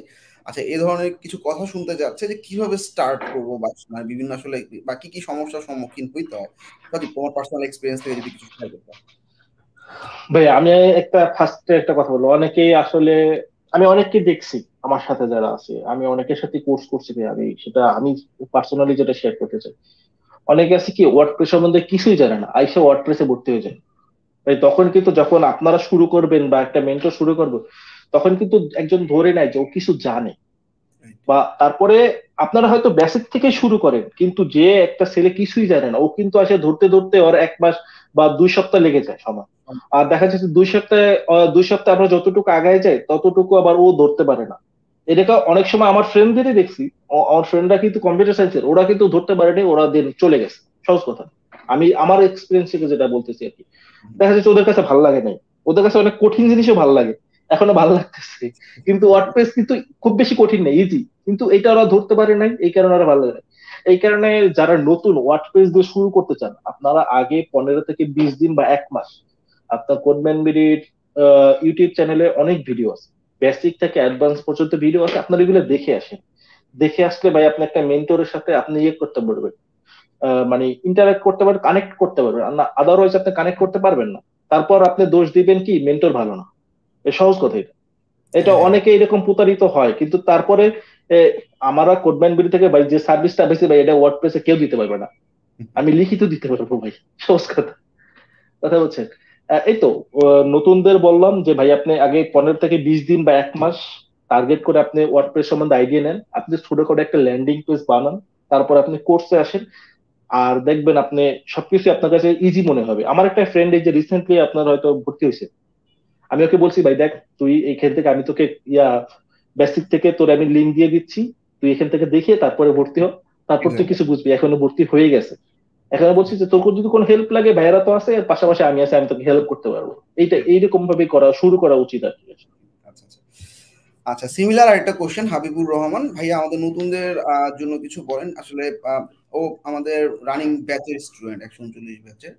আচ্ছা এই ধরনের কিছু কথা শুনতে যাচ্ছে যে কিভাবে স্টার্ট করব, বা মানে বিভিন্ন আসলে বা কি কি সমস্যার সম্মুখীন হইতে হয়। সজীব, তোমার পার্সোনাল এক্সপিরিয়েন্স থেকে যদি কিছু শেয়ার করতে। ভাই আমি একটা ফার্স্টে একটা কথা বলবো, অনেকেই আসলে, আমি অনেককে দেখছি আমার সাথে যারা আছে, আমি অনেকের সাথে কোর্স করছি ভাই, আমি পার্সোনালি যেটা শেয়ার করতে চাই, অনেকে আছে কি ওয়ার্ডপ্রেস সম্বন্ধে কিছুই জানে না, আইসা ওয়ার্ডপ্রেসে ভর্তি হয়ে যায়। তাই তখন কিন্তু যখন আপনারা শুরু করবেন বা একটা মেন্টর শুরু করবে, তখন কিন্তু একজন ধরে নেয় যে ও কিছু জানে, বা তারপরে আপনারা হয়তো বেসিক থেকে শুরু করেন, কিন্তু যে একটা ছেলে কিছুই জানে না, ও কিন্তু আসে ধরতে ধরতে ওর 1 মাস বা 2 সপ্তাহ লেগে যায় সময়। আর দেখা যাচ্ছে 2 সপ্তাহে 2 সপ্তাহে আমরা যতটুকু আগায় যাই ততটুকু আবার ও ধরতে পারে না। এটা অনেক সময় আমার ফ্রেন্ডদেরই দেখছি, আমার ফ্রেন্ডরা কিন্তু কম্পিউটার সায়েন্সের, ওরা কিন্তু ধরতে পারেনি, ওরা দিন চলে গেছে, সহজ কথা। আমি আমার এক্সপিরিয়েন্স থেকে যেটা বলতেছি আর কি, দেখা যাচ্ছে ওদের কাছে ভালো লাগে নাই, ওদের কাছে অনেক কঠিন জিনিসও ভালো লাগে, এখনো ভালো লাগতেছে। কিন্তু ওয়ার্ডপ্রেস কিন্তু খুব বেশি কঠিন না, ইজি, কিন্তু এটা ওরা ধরতে পারে নাই, এই কারণে ওরা ভালো লাগে না। এই কারণে যারা নতুন ওয়ার্ডপ্রেস দিয়ে শুরু করতে চান, আপনারা আগে 15 থেকে 20 দিন বা 1 মাস আপনার কোডম্যানবিডির ইউটিউব চ্যানেলে অনেক ভিডিও আছে, বেসিক থেকে অ্যাডভান্স পর্যন্ত ভিডিও আছে, আপনারা এগুলো দেখে আসেন। দেখে আসলে ভাই আপনি একটা মেন্টরের সাথে আপনি ইয়ে করতে পারবেন, মানে ইন্টারাক্ট করতে পারবেন, কানেক্ট করতে পারবেন, আর না আদারওয়াইজ আপনি কানেক্ট করতে পারবেন না। তারপর আপনি দোষ দিবেন কি মেন্টর ভালো না, এ সহজ কথা এটা। এটা হ্যাঁ, হ্যাঁ, অনেকে এরকম প্রতারিত হয়, কিন্তু তারপরে এ, আমরা কোডম্যানবিডি থেকে ভাই যে সার্ভিসটা বেশি ভাই, এটা ওয়ার্ডপ্রেসে কেউ দিতে পারবে না, আমি লিখিত দিতে পারবো ভাই, সহজ কথা, কথা বলছেন। এই তো নতুনদের বললাম যে ভাই আপনি আগে 15 থেকে 20 দিন বা 1 মাস টার্গেট করে আপনি ওয়ার্ডপ্রেস সম্বন্ধে আইডিয়া নেন, আপনি ছোট করে একটা ল্যান্ডিং পেজ বানান, তারপর আপনি কোর্সে আসেন, আর দেখবেন আপনি সবকিছু আপনার কাছে ইজি মনে হবে। আমার একটা ফ্রেন্ড এই যে রিসেন্টলি আপনার হয়তো ভর্তি হয়েছে, আমি ওকে বলছি ভাই দেখ, তুই এইখান থেকে আমি তোকে ইয়া বেসিক থেকে তোর আমি লিঙ্ক দিয়ে দিচ্ছি, তুই এখান থেকে দেখে তারপরে ভর্তি হ, তারপর তুই এক্স্যাক্টলি। কিছু বুঝবি, এখনো ভর্তি হয়ে গেছে। এখানে বলছি যে তোর যদি কোনো হেল্প লাগে, ভাইয়েরা তো আছে, এর পাশাপাশি আমি আছি, আমি তোকে হেল্প করতে পারবো। এইরকম ভাবে শুরু করা উচিত আর কি। আচ্ছা আচ্ছা আচ্ছা, সিমিলার আরেকটা কোশ্চেন, হাবিবুর রহমান ভাইয়া আমাদের নতুনদের জন্য কিছু বলেন আসলে। ও আমাদের রানিং ব্যাচের স্টুডেন্ট, 139 ব্যাচের,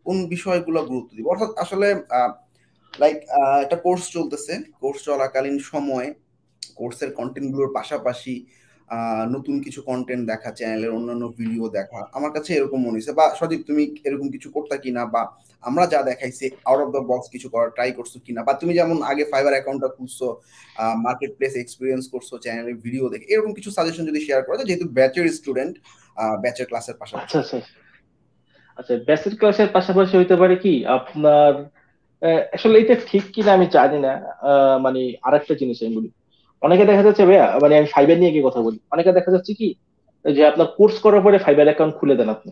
কোন বিষয়গুলো গুরুত্ব দিব, অর্থাৎ আসলে লাইক একটা কোর্স চলতেছে, কোর্স চলাকালীন সময়ে কোর্সের কন্টেন্ট গুলোর পাশাপাশি নতুন কিছু কন্টেন্ট দেখা, চ্যানেলের অন্যান্য ভিডিও দেখা, আমার কাছে এরকম মনে হয়েছে। বা সদীপ, তুমি এরকম কিছু করতা কিনা, বা আমরা যা দেখাইছি আউট অফ দ্য বক্স কিছু করার ট্রাই করছো কিনা, বা তুমি যেমন আগে ফাইবার অ্যাকাউন্টটা খুলছো, মার্কেট প্লেস এক্সপিরিয়েন্স করছো, চ্যানেলের ভিডিও দেখে, এরকম কিছু সাজেশন যদি শেয়ার করা যায়, যেহেতু ব্যাচের স্টুডেন্ট, ব্যাচের ক্লাসের আচ্ছা পাশাপাশি। আচ্ছা আচ্ছা, বেসিক ক্লাসের পাশাপাশি হইতে পারে কি আপনার, আসলে এটা ঠিক কিনা আমি জানি না। মানে আরেকটা জিনিস আমি বলি, অনেকে দেখা যাচ্ছে ভাইয়া, মানে আমি ফাইবার নিয়ে গিয়ে কথা বলি, অনেকে দেখা যাচ্ছে কি যে আপনার কোর্স করার পরে ফাইবার অ্যাকাউন্ট খুলে দেন আপনি,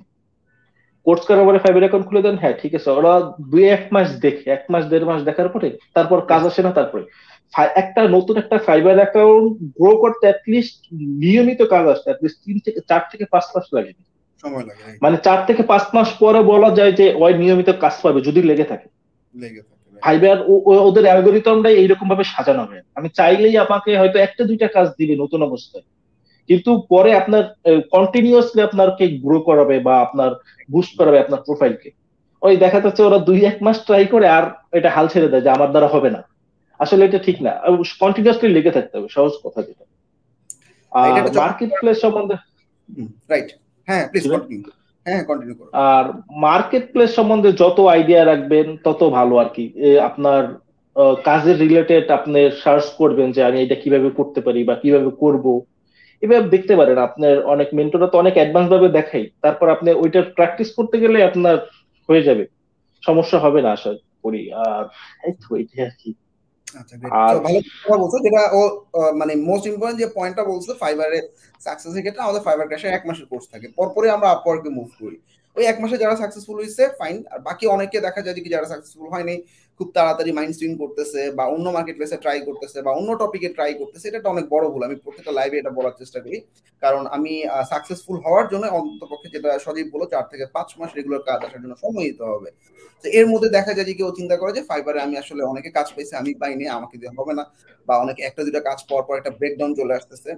কোর্স করার পরে ফাইবার অ্যাকাউন্ট খুলে দেন, হ্যাঁ ঠিক আছে, ওরা 2-1 মাস দেখে, 1 মাস 1.5 মাস দেখার পরে তারপর কাজ আসে না, তারপরে একটা নতুন একটা ফাইবার অ্যাকাউন্ট গ্রো করতে অ্যাটলিস্ট নিয়মিত কাজ আসতে অ্যাটলিস্ট 3 থেকে 4 থেকে 5 মাস লাগে। সময় লাগে, রাইট। মানে 4 থেকে 5 মাস পরে বলা যায় যে ওই নিয়মিত কাজ পাবে যদি লেগে থাকে। লেগে থাকে, রাইট। ফাইবার ওদের অ্যালগোরিদমটাই এইরকম ভাবে সাজানো হয়, আমি চাইলেই আমাকে হয়তো একটা দুইটা কাজ দিবে নতুন অবস্থায়, কিন্তু পরে আপনার কন্টিনিউয়াসলি আপনাকে গ্রো করাবে বা আপনার বুস্ট করাবে আপনার প্রোফাইলকে। ওই দেখা যাচ্ছে ওরা 2-1 মাস ট্রাই করে আর এটা হাল ছেড়ে দেয় যে আমার দ্বারা হবে না। আসলে এটা ঠিক না, কন্টিনিউয়াসলি লেগে থাকতে হবে, সহজ কথা যেটা। এটা আর একটা মার্কেট প্লেস সম্বন্ধে, রাইট। হ্যাঁ, প্লিজ জি ভাই, কন্টিনিউ। হ্যাঁ, কন্টিনিউ করো। আর মার্কেট প্লেস সম্বন্ধে যত আইডিয়া রাখবেন তত ভালো আর কি। আপনার কাজের রিলেটেড আপনি সার্চ করবেন যে আমি এটা কিভাবে করতে পারি বা কিভাবে করব, এভাবে দেখতে পারেন। আপনার অনেক মেন্টররা তো অনেক অ্যাডভান্স ভাবে দেখাই, তারপর আপনি ওইটা প্র্যাকটিস করতে গেলে আপনার হয়ে যাবে, সমস্যা হবে না আশা করি। আর এই তো এটাই আর কি। আচ্ছা, গ্রেট। তো আর ভালো কথা বলছো, যেটা ও মানে মোস্ট ইম্পর্টেন্ট যে পয়েন্টটা বলছে, ফাইবারে সাকসেসের ক্ষেত্রে আমাদের ফাইবার ক্র্যাশের 1 মাসের কোর্স থাকে, পরপরই আমরা আপওয়ার্কে মুভ করি। ওই 1 মাসে যারা সাকসেসফুল হয়েছে ফাইন, আর বাকি অনেকে দেখা যায় যে কি যারা সাকসেসফুল হয়নি, খুব তাড়াতাড়ি মাইন্ড সুইং করতেছে বা অন্য মার্কেট প্লেসে ট্রাই করতেছে বা অন্য টপিকে ট্রাই করতেছে, এটা একটা অনেক বড় ভুল। আমি প্রত্যেকটা লাইভে এটা বলার চেষ্টা করি, কারণ আমি সাকসেসফুল হওয়ার জন্য অন্ততপক্ষে, যেটা সজীব বলো, 4 থেকে 5 মাস রেগুলার কাজ আসার জন্য সময় দিতে হবে। তো এর মধ্যে দেখা যায় যে কেউ চিন্তা করে যে ফাইবারে আমি আসলে অনেকে কাজ পাইছে, আমি পাইনি, আমাকে দিয়ে হবে না, বা অনেকে একটা দুটা কাজ পাওয়ার পর একটা ব্রেকডাউন চলে আসতেছে।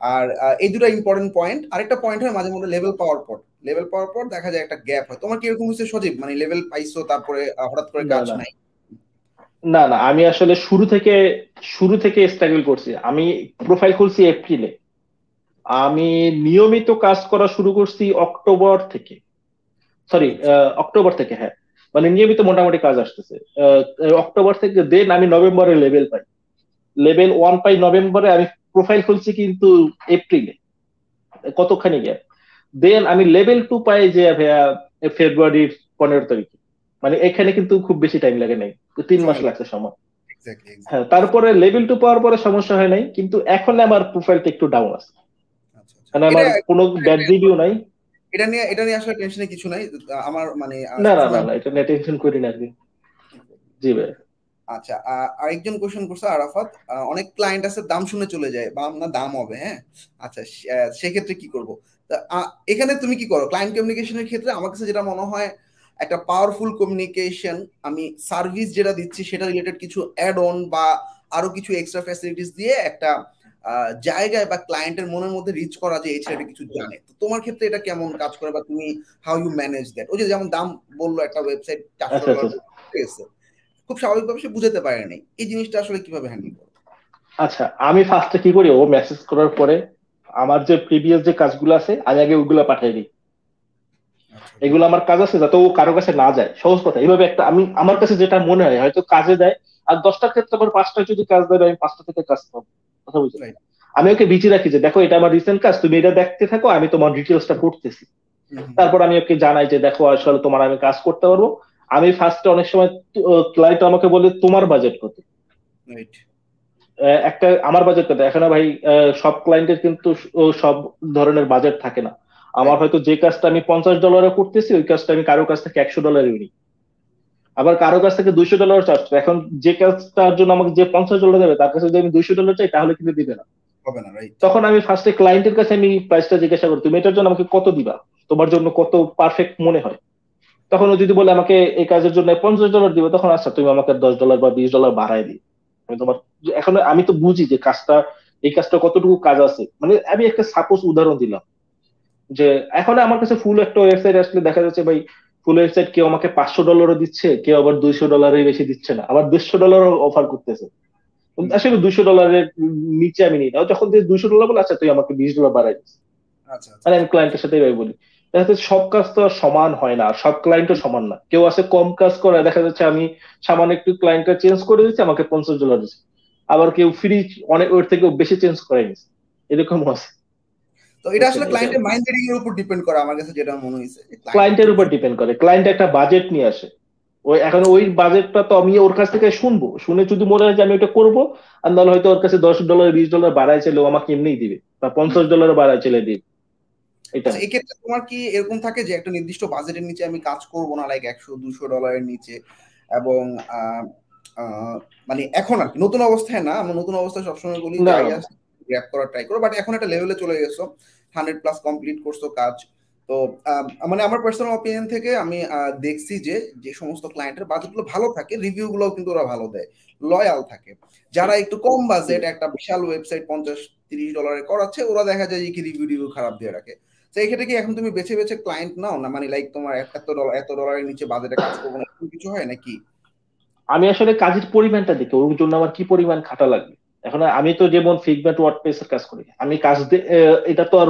আর এই দুটো ইম্পর্টেন্ট পয়েন্ট। আরেকটা পয়েন্ট হয় মাঝে মধ্যে লেভেল পাওয়ার পর দেখা যায় একটা গ্যাপ হয়। তোমার কি এরকম হচ্ছে সজীব, মানে লেভেল পাইছো তারপরে হঠাৎ করে না কাজ না নাই? না না, আমি আসলে শুরু থেকে স্ট্রাগল করছি। আমি প্রোফাইল খুলছি এপ্রিলে, আমি নিয়মিত কাজ করা শুরু করছি অক্টোবর থেকে, সরি আচ্ছা, অক্টোবর থেকে, হ্যাঁ। মানে নিয়মিত মোটামুটি কাজ আসতেছে অক্টোবর থেকে। দেন আমি নভেম্বরে লেভেল পাই, লেভেল 1 পাই নভেম্বরে। আমি প্রোফাইল খুলছি কিন্তু এপ্রিলে, কতখানি গ্যাপ। দেন আমি লেভেল 2 পাই যে ভাইয়া ফেব্রুয়ারির 15 তারিখে। মানে এখানে কিন্তু খুব বেশি টাইম লাগে নাই, 3 মাস সময় লাগছে সময়। এক্স্যাক্টলি হ্যাঁ, এক্স্যাক্টলি। তারপরে লেভেল 2 পাওয়ার পরে সমস্যা হয় নাই, কিন্তু এখন আমার প্রোফাইলটা একটু ডাউন আছে। আচ্ছা আচ্ছা, মানে এটা আমার কোনো ব্যাড রিভিউ নাই। এটা নিয়ে আসলে টেনশনে কিছু নাই। আমার মানে না না না সবসময় না, এটা নিয়ে টেনশন করি না আর কি। জি ভাই। আচ্ছা, আরেকজন কোশ্চেন করছে আরাফাত, অনেক ক্লায়েন্ট আছে দাম শুনে চলে যায় বা না দাম হবে, হ্যাঁ। আচ্ছা, সেক্ষেত্রে কি করব? তা, এখানে তুমি কি করো ক্লায়েন্ট কমিউনিকেশনের ক্ষেত্রে? আমার কাছে যেটা মনে হয়, একটা পাওয়ারফুল কমিউনিকেশন, আমি সার্ভিস যেটা দিচ্ছি সেটা রিলেটেড কিছু অ্যাড অন বা আরো কিছু এক্সট্রা ফ্যাসিলিটিস দিয়ে একটা জায়গায় বা ক্লায়েন্টের মনের মধ্যে রিচ করা, যে এই ছেলেটা কিছু জানে। তো তোমার ক্ষেত্রে এটা কেমন কাজ করে, বা তুমি হাউ ইউ ম্যানেজ দ্যাট? ওই যে যেমন দাম বললো, একটা ওয়েবসাইট চারশো আচ্ছা ডলার আচ্ছা গেছে, খুব স্বাভাবিকভাবে সে বুঝাতে পারেনি, এই জিনিসটা আসলে কিভাবে হ্যান্ডেল করো? আচ্ছা, আমি ফার্স্টে কি করি, ও মেসেজ করার পরে আমার যে প্রিভিয়াস যে কাজগুলো আছে আমি আগে ওগুলো পাঠিয়ে দিই। আচ্ছা, এগুলো আমার কাজ আছে যাতে ও কারো কাছে না যায়, সহজ কথা। এইভাবে একটা আমি আমার কাছে যেটা মনে হয় হয়তো কাজে দেয়। আর 10টার ক্ষেত্রে আবার 5টা যদি কাজ দেয়, আমি 5টা থেকে কাজ পাবো। কথা বুঝছো? রাইট। আমি ওকে বিজি রাখি যে দেখো এটা আমার রিসেন্ট কাজ, তুমি এটা দেখতে থাকো, আমি তোমার ডিটেলসটা করতেছি। হুম হুম হুম। তারপর আমি ওকে জানাই যে দেখো আসলে তোমার আমি কাজ করতে পারবো। আমি ফার্স্টে অনেক সময় ক্লায়েন্ট আমাকে বলে তোমার বাজেট কত। রাইট। একটা আমার বাজেট কত এখন ভাই, সব ক্লায়েন্টের কিন্তু সব ধরনের বাজেট থাকে না। আমার রাইট। হয়তো যে কাজটা আমি $50 করতেছি, ওই কাজটা আমি কারো কাছ থেকে $100 নিই। আবার কারো কাছ থেকে $200 চার্জ করি। এখন যে কাজটার জন্য আমাকে যে $50 দেবে, তার কাছে যদি আমি $200 চাই তাহলে কিন্তু দিবে না। হবে না, রাইট। তখন আমি ফার্স্টে ক্লায়েন্টের কাছে আমি প্রাইসটা জিজ্ঞাসা করি, তুমি এটার জন্য আমাকে কত দিবা, তোমার জন্য কত পারফেক্ট মনে হয়। তখন ও যদি বলে আমাকে এই কাজের জন্য $50 দিবে, তখন আচ্ছা তুমি আমাকে $10 বা $20 বাড়ায় দিই। আমি তোমার, এখন আমি তো বুঝি যে কাজটা, এই কাজটা কতটুকু কাজ আছে। মানে আমি একটা সাপোজ উদাহরণ দিলাম যে এখন আমার কাছে ফুল একটা ওয়েবসাইট আসলে দেখা যাচ্ছে ভাই, ফুল ওয়েবসাইট কেউ আমাকে $500 দিচ্ছে, কেউ আবার $200 বেশি দিচ্ছে না, আবার $150 অফার করতেছে। হুম। আসলে $200 নিচে আমি নিই না। যখন তুই $200 বলে আচ্ছা তুই আমাকে $20 বাড়াই দিস। আচ্ছা আচ্ছা মানে আচ্ছা। আমি ক্লায়েন্টের সাথে এভাবে বলি। দেখা যাচ্ছে সব কাজ তো আর সমান হয় না, আর সব ক্লায়েন্টও সমান না। কেউ আছে কম কাজ করে, দেখা যাচ্ছে আমি সামান্য একটু ক্লায়েন্টটা চেঞ্জ করে দিচ্ছি, আমাকে $50 দিচ্ছে। আবার কেউ ফ্রি অনেক ওর থেকে বেশি চেঞ্জ করে নিচ্ছে, এরকমও আছে। তো এটা বুঝছেন আসলে এটা? ক্লায়েন্টের মাইন্ড রিডিং এর উপর ডিপেন্ড করে, আমার কাছে যেটা মনে হয়েছে, যে ক্লায়েন্ট একটু ক্লায়েন্টের উপর ডিপেন্ড করে, ক্লায়েন্ট একটা বাজেট নিয়ে আসে। ওই এখন ওই বাজেটটা তো আমি ওর কাছ থেকে শুনবো, শুনে যদি মনে হয় যে আমি ওটা করবো, আর নাহলে হয়তো ওর কাছে $10 $20 বাড়ায় চাইলে ও আমাকে এমনিই দিবে, বা $50 বাড়ায় চাইলে দিবে। এটা আচ্ছা, এক্ষেত্রে তোমার কি এরকম থাকে যে একটা নির্দিষ্ট বাজেটের নিচে আমি কাজ করব না, লাইক 100-200 ডলারের নিচে? এবং আহ, আহ, মানে এখন আর কি নতুন অবস্থায় না, আমরা নতুন অবস্থায় সবসময় বলি না যাই না আছে গ্র্যাব করার ট্রাই করো, বাট এখন একটা লেভেলে চলে গেছো, 100+ কমপ্লিট করছো কাজ। তো মানে আমার পার্সোনাল অপিনিয়ন থেকে আমি দেখছি যে যে সমস্ত ক্লায়েন্টের বাজেটগুলো ভালো থাকে, রিভিউ গুলো কিন্তু ওরা ভালো দেয়, লয়াল থাকে। যারা একটু কম বাজেট, একটা বিশাল ওয়েবসাইট 50-30 ডলারে করাচ্ছে, ওরা দেখা যায় যে কি রিভিউ রিভিউ খারাপ দিয়ে রাখে। তো এই ক্ষেত্রে কি এখন তুমি বেছে বেছে ক্লায়েন্ট নাও না, মানে লাইক তোমার এত ডলারের নিচে বাজেটে কাজ করবো না, এরকম কিছু হয় নাকি? আমি আসলে কাজের পরিমাণটা দেখি, ওর জন্য আমার কি পরিমাণ খাটা লাগবে। এখন আমি তো যেমন ফিগমেন্ট ওয়ার্ডপ্রেস এর কাজ করি, আমি কাজ এটা তো আর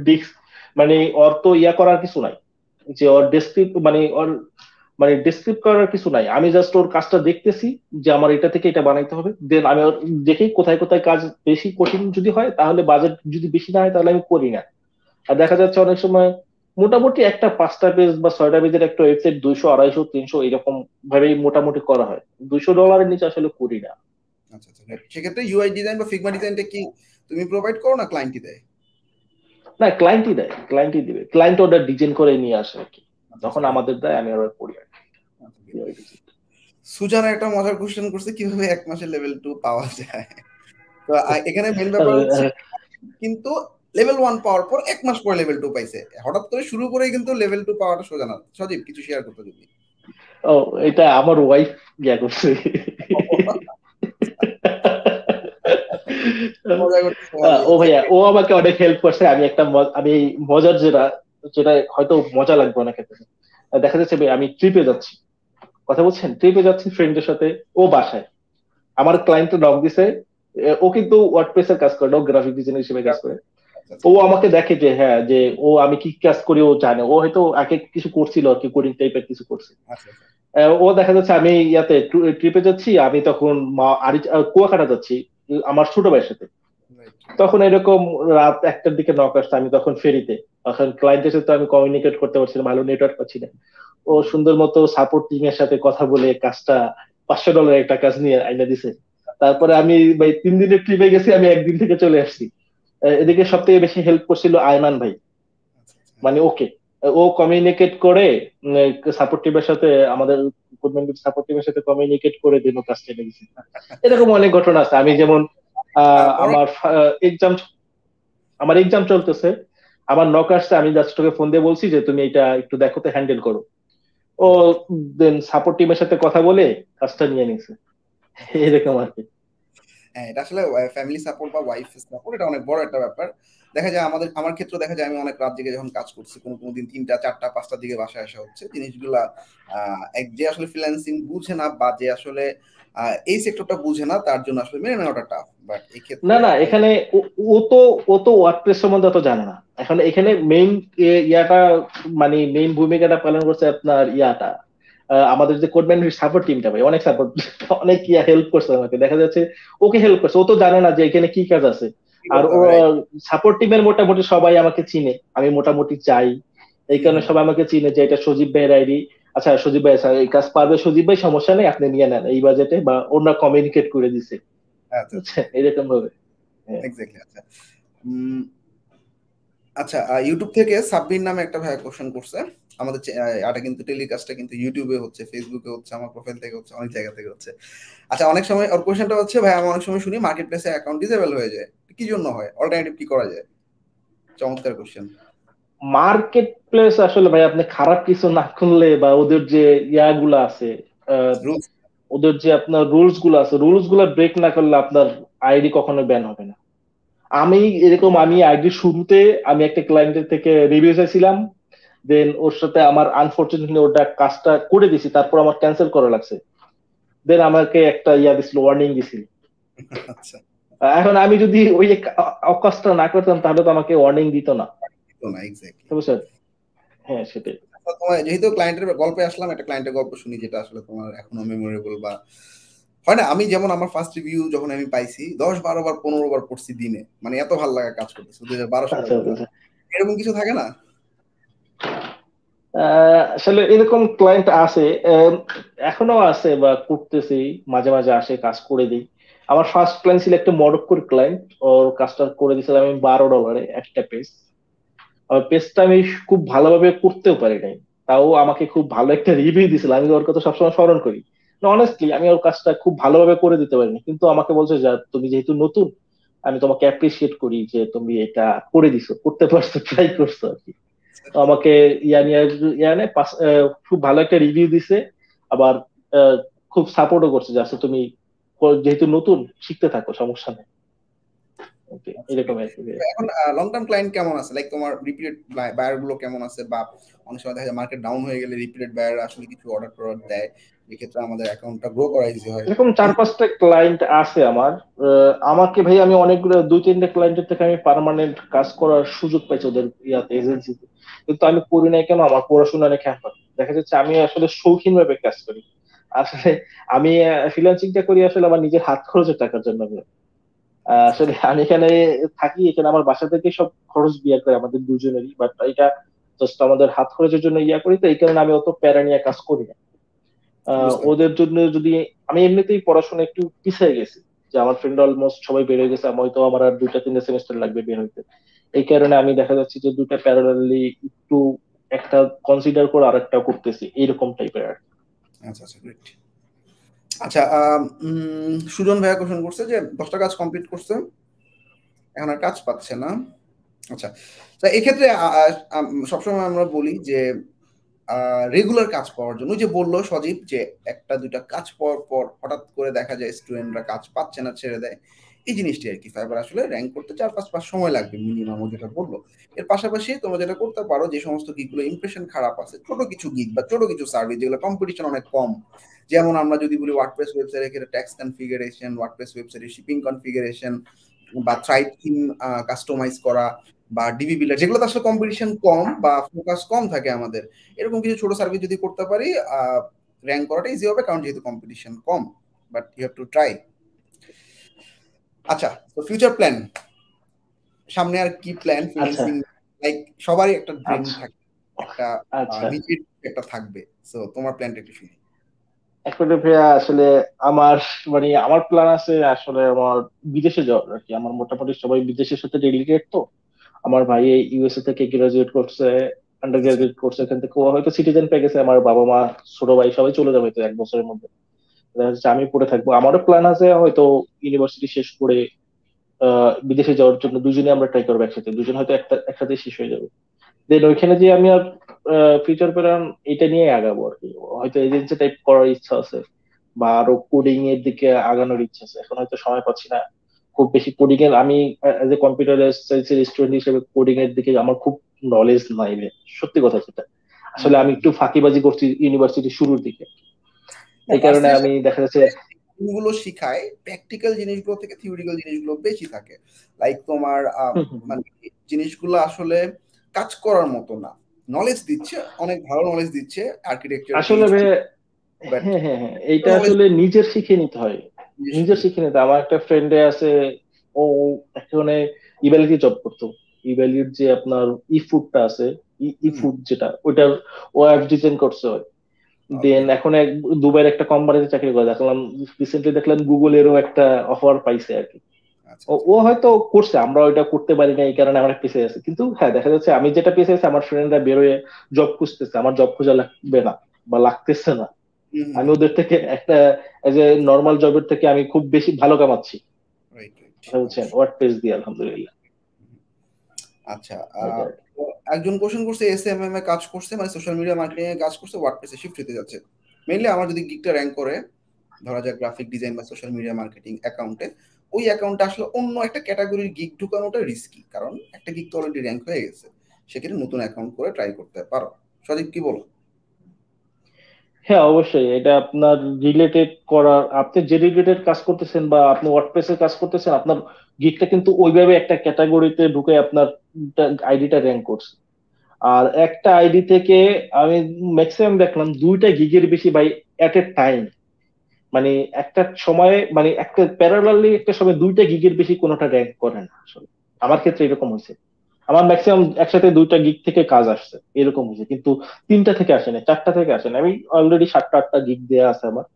ডিস্ক, মানে ওর তো ইয়া করার কিছু নাই যে ওর ডেসক্রিপ মানে ওর মানে ডিসক্রিপ করার কিছু নাই, আমি জাস্ট ওর কাজটা দেখতেছি যে আমার এটা থেকে এটা বানাইতে হবে, দেন আমি ওর দেখি কোথায় কোথায় কাজ বেশি কঠিন যদি হয়, তাহলে বাজেট যদি বেশি না হয় তাহলে আমি করি না। আর দেখা যাচ্ছে অনেক সময় মোটামুটি একটা 5টা পেজ বা 6টা পেজের একটা ওয়েবসাইট 200 250 300 এরকম ভাবেই মোটামুটি করা হয়, $200 নিচে আসলে করি না। আচ্ছা আচ্ছা great. সেক্ষেত্রে ইউআই ডিজাইন বা ফিগমা ডিজাইনটা কি তুমি প্রোভাইড করো না ক্লায়েন্টই দেয়? না, ক্লায়েন্টই দেয়, ক্লায়েন্টই দিবে, ক্লায়েন্ট ওটা ডিজাইন করে নিয়ে আসে আর কি, আচ্ছা তখন আচ্ছা great. আমাদের দেয়, আমি ওরা করি আর আচ্ছা, কি। great. সুজানা একটা মজার কোশ্চেন করছে কিভাবে 1 মাসে লেভেল 2 পাওয়া যায়। তো এখানে মেন ব্যাপার হচ্ছে কিন্তু লেভেল 1 পাওয়ার পর 1 মাস পরে লেভেল 2 পাইছে, হঠাৎ করে শুরু করেই কিন্তু লেভেল 2 পাওয়াটা সোজা না। সজীব কিছু শেয়ার করতে যদি। ও, এটা আমার ওয়াইফ ইয়া করছে। মজা করতে পারি ও আচ্ছা ভাইয়া, ও আমাকে অনেক হেল্প করছে, আমি একটা আমি এই মজার যেটা, যেটা হয়তো মজা লাগবে অনেক ক্ষেত্রে। দেখা যাচ্ছে ভাই আমি ট্রিপে যাচ্ছি, কথা বলছেন, ট্রিপে যাচ্ছি ফ্রেন্ডের সাথে, ও বাসায়, আমার ক্লায়েন্ট নক দিছে, ও কিন্তু ওয়ার্ডপ্রেস এর কাজ করে, ও গ্রাফিক ডিজাইনার হিসেবে কাজ করে। আচ্ছা ও আমাকে দেখে যে হ্যাঁ, যে ও আমি কি কাজ করি ও জানে, ও হয়তো আগে কিছু করছিল আর কি, কোডিং টাইপের কিছু করছে। আচ্ছা আচ্ছা ও দেখা যাচ্ছে আমি ইয়াতে ট্রিপে যাচ্ছি, আমি তখন কুয়াকাটা যাচ্ছি আমার ছোট ভাইয়ের সাথে, রাইট। তখন এরকম রাত 1টার দিকে নক আসছে, আমি তখন ফেরিতে, তখন ক্লায়েন্টের সাথে আমি কমিউনিকেট করতে পারছি না, ভালো নেটওয়ার্ক পাচ্ছি না। ও সুন্দর মতো সাপোর্ট টিমের সাথে কথা বলে কাজটা $500 একটা কাজ নিয়ে আইনা দিছে। তারপরে আমি ভাই 3 দিনের ট্রিপে গেছি, আমি একদিন থেকে চলে আসছি। এদিকে সব থেকে বেশি হেল্প করছিল আয়মান ভাই, আচ্ছা আচ্ছা মানে ওকে, ও কমিউনিকেট করে সাপোর্ট টিমের সাথে, আমাদের সাপোর্ট টিমের সাথে কমিউনিকেট করে দিন কাজটা এনে দিছে। এরকম অনেক ঘটনা আছে। আমি যেমন পরে আমার এক্সাম, আমার এক্সাম চলতেছে, আমার নক আসছে, আমি জাস্ট ওকে ফোন দিয়ে বলছি যে তুমি এটা একটু দেখো তো, হ্যান্ডেল করো। ও আচ্ছা আচ্ছা দেন সাপোর্ট টিমের সাথে কথা বলে কাজটা নিয়ে নিছে, আচ্ছা এরকম আর কি। হ্যাঁ এটা আসলে ফ্যামিলি সাপোর্ট বা ওয়াইফ সাপোর্ট এটা অনেক বড় একটা ব্যাপার। দেখা যায় আমার ক্ষেত্রে দেখা যায় আমি অনেক রাত জেগে যখন কাজ করছি, কোনো কোনো দিন 3টা 4টা 5টার দিকে বাসায় আসা হচ্ছে, জিনিসগুলা এক যে আসলে ফ্রিল্যান্সিং বুঝে না বা যে আসলে এই সেক্টরটা বুঝে না তার জন্য আসলে মেনে নেওয়াটা টাফ, বাট এই না ক্ষেত্রে না, এখানে ও ও তো, ও তো ওয়ার্ডপ্রেস সম্বন্ধে অত জানে না। এখন এখানে মেইন ইয়াটা, মানে মেইন ভূমিকাটা পালন করছে আপনার ইয়াটা, আমাদের যে কোড ম্যানেজার সাপোর্ট টিমটা ভাই, অনেক সাপোর্ট, অনেক ইয়া হেল্প করছে আমাকে, দেখা যাচ্ছে ওকে হেল্প করছে, ও তো জানে না যে এখানে কি কাজ আছে। কি আর করতে ও হবে রাইট। সাপোর্ট টিমের মোটামুটি সবাই আমাকে চিনে, আমি মোটামুটি চাই, এই হুম কারণে হুম সবাই আমাকে চিনে যে এটা সজীব ভাইয়ের আইডি। আচ্ছা সজীব ভাই, স্যার এই কাজ পারবে সজীব ভাই, সমস্যা নেই, আপনি নিয়ে নেন এই বাজেটে, বা ওরা কমিউনিকেট করে দিছে, আচ্ছা আচ্ছা বুঝছেন, এরকম ভাবে। হ্যাঁ। এক্স্যাক্টলি আচ্ছা। উম, আচ্ছা ইউটিউব থেকে সাব্বির নামে একটা ভাই কোশ্চেন করছে আমাদের এটা কিন্তু টেলিকাস্টটা কিন্তু ইউটিউবে হচ্ছে, ফেসবুকে হচ্ছে, আমার প্রোফাইল থেকে হচ্ছে, অনেক জায়গা থেকে হচ্ছে। আচ্ছা অনেক সময় ওর কোশ্চেনটা হচ্ছে ভাই আমি অনেক সময় শুনি মার্কেট প্লেসে অ্যাকাউন্ট ডিসেবল হয়ে যায়, কি জন্য হয়, অল্টারনেটিভ কি করা যায়? চমৎকার কোশ্চেন। মার্কেট প্লেস আসলে ভাই আপনি খারাপ কিছু না করলে, বা ওদের যে ইয়াগুলো আছে, আহ, রুলস। ওদের যে আপনার রুলস গুলো আছে, রুলস গুলো ব্রেক না করলে আপনার আইডি কখনো ব্যান হবে না। আমি এরকম, আমি আইডি শুরুতে আমি একটা ক্লায়েন্টের থেকে রিভিউ চাইছিলাম, দেন ওর সাথে আমার আনফরচুনেটলি ওটা কাজটা করে দিছি, তারপর আমার ক্যান্সেল করা লাগছে, দেন আমাকে একটা ইয়া দিছিল, ওয়ার্নিং দিছিল। আচ্ছা এখন আমি যদি ওই কাজটা না করতাম তাহলে তো আমাকে ওয়ার্নিং দিত না, তো না এক্স্যাক্টলি। বুঝছেন। হ্যাঁ সেটাই। তোমার যেহেতু ক্লায়েন্টের গল্পে আসলাম, একটা ক্লায়েন্টের গল্প শুনি যেটা আসলে তোমার এখনো মেমোরেবল বা হয় না। আমি যেমন আমার ফার্স্ট রিভিউ যখন আমি পাইছি 10 12 বার 15 বার পড়ছি দিনে, মানে এত ভালো লাগা কাজ করতেছে, 2012 সালের আচ্ছা কথা। আচ্ছা। এরকম কিছু থাকে না? আসলে এরকম ক্লায়েন্ট আছে, এখনো আছে বা করতেছি, মাঝে মাঝে আসে, কাজ করে দিই। আমার ফার্স্ট ক্লায়েন্ট ছিল একটা মরক্কোর ক্লায়েন্ট, ওর কাজটা করে দিয়েছিলাম আমি $12 একটা পেজ। পেজটা আমি খুব ভালোভাবে করতেও পারি নাই, তাও আমাকে খুব ভালো একটা রিভিউ দিয়েছিল, আমি ওর কথা সবসময় স্মরণ করি। অনেস্টলি আমি ওর কাজটা খুব ভালোভাবে করে দিতে পারিনি, কিন্তু আমাকে বলছে যে তুমি যেহেতু নতুন, আমি তোমাকে অ্যাপ্রিসিয়েট করি যে তুমি এটা করে দিছো, করতে পারছো, ট্রাই করছো আর কি। তো আমাকে ইয়ানে খুব ভালো একটা রিভিউ দিছে, আবার আহ, খুব সাপোর্টও করছে যে আচ্ছা তুমি যেহেতু নতুন, শিখতে থাকো, সমস্যা নেই। ওকে, এরকম আর কি। এখন লং টার্ম ক্লায়েন্ট কেমন আছে, লাইক তোমার রিপিটেড বায়ার গুলো কেমন আছে, বা অনেক সময় দেখা যায় মার্কেট ডাউন হয়ে গেলে রিপিটেড বায়ার আসলে কিছু অর্ডার দেয়, এক্ষেত্রে আমাদের অ্যাকাউন্টটা গ্রো করা ইজি হয়। এরকম 4-5টা ক্লায়েন্ট আছে আমার। আমাকে ভাই আমি অনেকগুলো 2-3টে ক্লায়েন্টের থেকে আমি পার্মানেন্ট কাজ করার সুযোগ পাইছি ওদের ইয়াতে, এজেন্সিতে। কিন্তু আমি করি নাই কেন, আমার পড়াশোনা অনেক হ্যাপার। দেখা যাচ্ছে আমি আসলে শৌখিন ভাবে কাজ করি আসলে। আমি ফ্রিল্যান্সিংটা করি আসলে আমার নিজের হাত খরচের টাকার জন্য। আচ্ছা আসলে আমি এখানে থাকি, এখানে আমার বাসা থেকে সব খরচ বিয়ার করে আমাদের দুজনেরই, বাট এটা জাস্ট আমাদের হাত খরচের জন্য ইয়া করি, তো এই কারণে আমি অত প্যারা নিয়ে কাজ করি না। বুঝতে ওদের জন্য যদি আমি এমনিতেই পড়াশোনা একটু পিছিয়ে গেছি, যে আমার ফ্রেন্ড অলমোস্ট সবাই বের হয়ে গেছে, আমি হয়তো আমার আর 2-3টে সেমিস্টার লাগবে বের হইতে। এই কারণে আমি দেখা যাচ্ছে যে দুটা প্যারালালি একটু একটা কনসিডার করে আরেকটা করতেছি, এইরকম টাইপের আর কি। আচ্ছা আচ্ছা গ্রেট। আচ্ছা সুজন ভাইয়া কোশ্চেন করছে যে 10টা কাজ কমপ্লিট করছে, এখন আর কাজ পাচ্ছে না। আচ্ছা, তা এক্ষেত্রে সবসময় আমরা বলি যে রেগুলার কাজ পাওয়ার জন্য, ওই যে বললো সজীব যে একটা দুইটা কাজ পাওয়ার পর হঠাৎ করে দেখা যায় স্টুডেন্টরা কাজ পাচ্ছে না, ছেড়ে দেয়, এই জিনিসটি আর কি। ফাইবার আসলে র্যাঙ্ক করতে 4-5 মাস সময় লাগবে মিনিমাম, ও যেটা বললো। এর পাশাপাশি তোমরা যেটা করতে পারো, যে সমস্ত গিগগুলো ইমপ্রেশন খারাপ আছে, ছোট কিছু গিগ বা ছোট কিছু সার্ভিস যেগুলো কম্পিটিশন অনেক কম, যেমন আমরা যদি বলি ওয়ার্ডপ্রেস ওয়েবসাইটের ক্ষেত্রে ট্যাক্স কনফিগারেশন, ওয়ার্ডপ্রেস ওয়েবসাইটের শিপিং কনফিগারেশন, বা থ্রাইভ থিম কাস্টমাইজ করা, বা ডিবি বিল্ডার, যেগুলো তো আসলে কম্পিটিশন কম বা ফোকাস কম থাকে আমাদের, এরকম কিছু ছোট সার্ভিস যদি করতে পারি, র্যাঙ্ক করাটা ইজি হবে, কারণ যেহেতু কম্পিটিশন কম। But you have to try. আচ্ছা, তো ফিউচার প্ল্যান, সামনে আর কি প্ল্যান আচ্ছা ফ্রিল্যান্সিং? লাইক সবারই একটা ড্রিম আচ্ছা থাকে, একটা আচ্ছা। নিজের একটা থাকবে। সো তোমার প্ল্যানটা একটু শুনি। আসলে ভাইয়া আসলে আমার আমার প্ল্যান আছে আসলে আমার বিদেশে যাওয়ার আর কি। আমার মোটামুটি সবাই বিদেশের সাথে রিলেটেড তো। আমার ভাই ইউএসএ থেকে গ্রাজুয়েট করছে, আন্ডার আচ্ছা গ্রাজুয়েট করছে, এখান থেকে ও হয়তো সিটিজেন পেয়ে গেছে। আমার বাবা মা, ছোট ভাই সবাই চলে যাবে হয়তো 1 বছরের মধ্যে। দেখা যাচ্ছে আমি পড়ে থাকবো। আমারও প্ল্যান আছে হয়তো ইউনিভার্সিটি শেষ করে বিদেশে যাওয়ার জন্য। দুজনে আমরা ট্রাই করবো একসাথে, দুজন হয়তো একসাথে শেষ হয়ে যাবে। দেন ওইখানে যে আমি আর ফিউচার প্ল্যান এটা নিয়ে আগাবো আর কি। হয়তো এজেন্সি টাইপ করার ইচ্ছা আছে, বা আরো কোডিং এর দিকে আগানোর ইচ্ছা আছে। এখন হয়তো সময় পাচ্ছি না খুব বেশি কোডিং এর। আমি এজ এ কম্পিউটার সায়েন্সের স্টুডেন্ট হিসেবে কোডিং এর দিকে আমার খুব নলেজ নাই রে, সত্যি কথা যেটা। আসলে আমি একটু ফাঁকিবাজি করছি ইউনিভার্সিটি শুরুর দিকে, এই কারণে ভার্সিটির আমি দেখা যাচ্ছে। গুলো শিখায়, প্র্যাকটিক্যাল জিনিসগুলো থেকে থিওরিক্যাল জিনিসগুলো বেশি থাকে। লাইক তোমার হুম, হুম, হুম। মানে জিনিসগুলো আসলে কাজ করার মতো না। নলেজ দিচ্ছে, অনেক ভালো নলেজ দিচ্ছে আর্কিটেকচার আসলে PhD, বাট হ্যাঁ হ্যাঁ হ্যাঁ, এইটা নলেজ আসলে নিজের শিখে নিতে হয়। শিখে নিজের নিতে। শিখে নিতে হয়। আমার একটা ফ্রেন্ডে আছে, ও এখানে ইভ্যালিটি জব করতো। ইভ্যালির যে আপনার ই ফুডটা আছে, ই হুম, ফুড যেটা, ওইটার ও অ্যাপ ডিজাইন করছে। দেন ওকে, এখন দুবাইয়ের একটা কোম্পানিতে চাকরি করে। দেখলাম রিসেন্টলি দেখলাম গুগলেরও একটা অফার পাইছে আর কি। আচ্ছা ও আচ্ছা। ও হয়তো করছে, আমরা ওইটা করতে পারি না, এই কারণে আমরা পিছিয়ে আছি। কিন্তু হ্যাঁ, দেখা যাচ্ছে আমি যেটা পিছিয়ে আছি, আমার ফ্রেন্ডরা বেরোয় জব খুঁজতেছে, আমার জব খোঁজা লাগবে না বা লাগতেছে না। হুম হুম আমি হুম, ওদের থেকে একটা এজ এ নর্মাল জবের থেকে আমি খুব বেশি ভালো কামাচ্ছি, রাইট রাইট, কথা বলছেন, অবশ্যই। ওয়ার্ক পেজ দিয়ে আলহামদুলিল্লাহ। আচ্ছা, এটা আর কি। তো একজন কোশ্চেন করছে SMM এ কাজ করছে, মানে সোশ্যাল মিডিয়া মার্কেটিং এ কাজ করছে, ওয়ার্ডপ্রেসে শিফট হতে যাচ্ছে। মেইনলি আমার যদি গিগটা র্যাঙ্ক করে, ধরা যাক গ্রাফিক ডিজাইন বা সোশ্যাল মিডিয়া মার্কেটিং অ্যাকাউন্টে, ওই অ্যাকাউন্টে আসলে অন্য একটা ক্যাটাগরির গিগ ঢুকানোটা রিস্কি, কারণ একটা গিগ তো অলরেডি র্যাঙ্ক হয়ে গেছে। সেক্ষেত্রে নতুন অ্যাকাউন্ট করে ট্রাই করতে পারো। সজীব কি বলো? হ্যাঁ অবশ্যই, এটা আপনার রিলেটেড করার, আপনি যে রিলেটেড কাজ করতেছেন বা আপনি ওয়ার্ডপ্রেসের কাজ করতেছেন, আপনার গিগটা কিন্তু ওইভাবে একটা ক্যাটাগরিতে ঢুকে আপনার আইডিটা র্যাঙ্ক করছে। আর একটা আইডি থেকে আমি ম্যাক্সিমাম দেখলাম 2টা গিগের বেশি বাই এট এ টাইম, মানে একটা সময়ে, মানে একটা প্যারালালি একটা সময় 2টা গিগের বেশি কোনোটা র্যাঙ্ক করে না আসলে। আমার ক্ষেত্রে এরকম হয়েছে। আমার ম্যাক্সিমাম একসাথে 2টা গিগ থেকে কাজ আসছে, এরকম হয়েছে। কিন্তু 3টা থেকে আসে না, 4টা থেকে আসে না। আমি অলরেডি 7টা 8টা গিগ দেওয়া আছে আমার।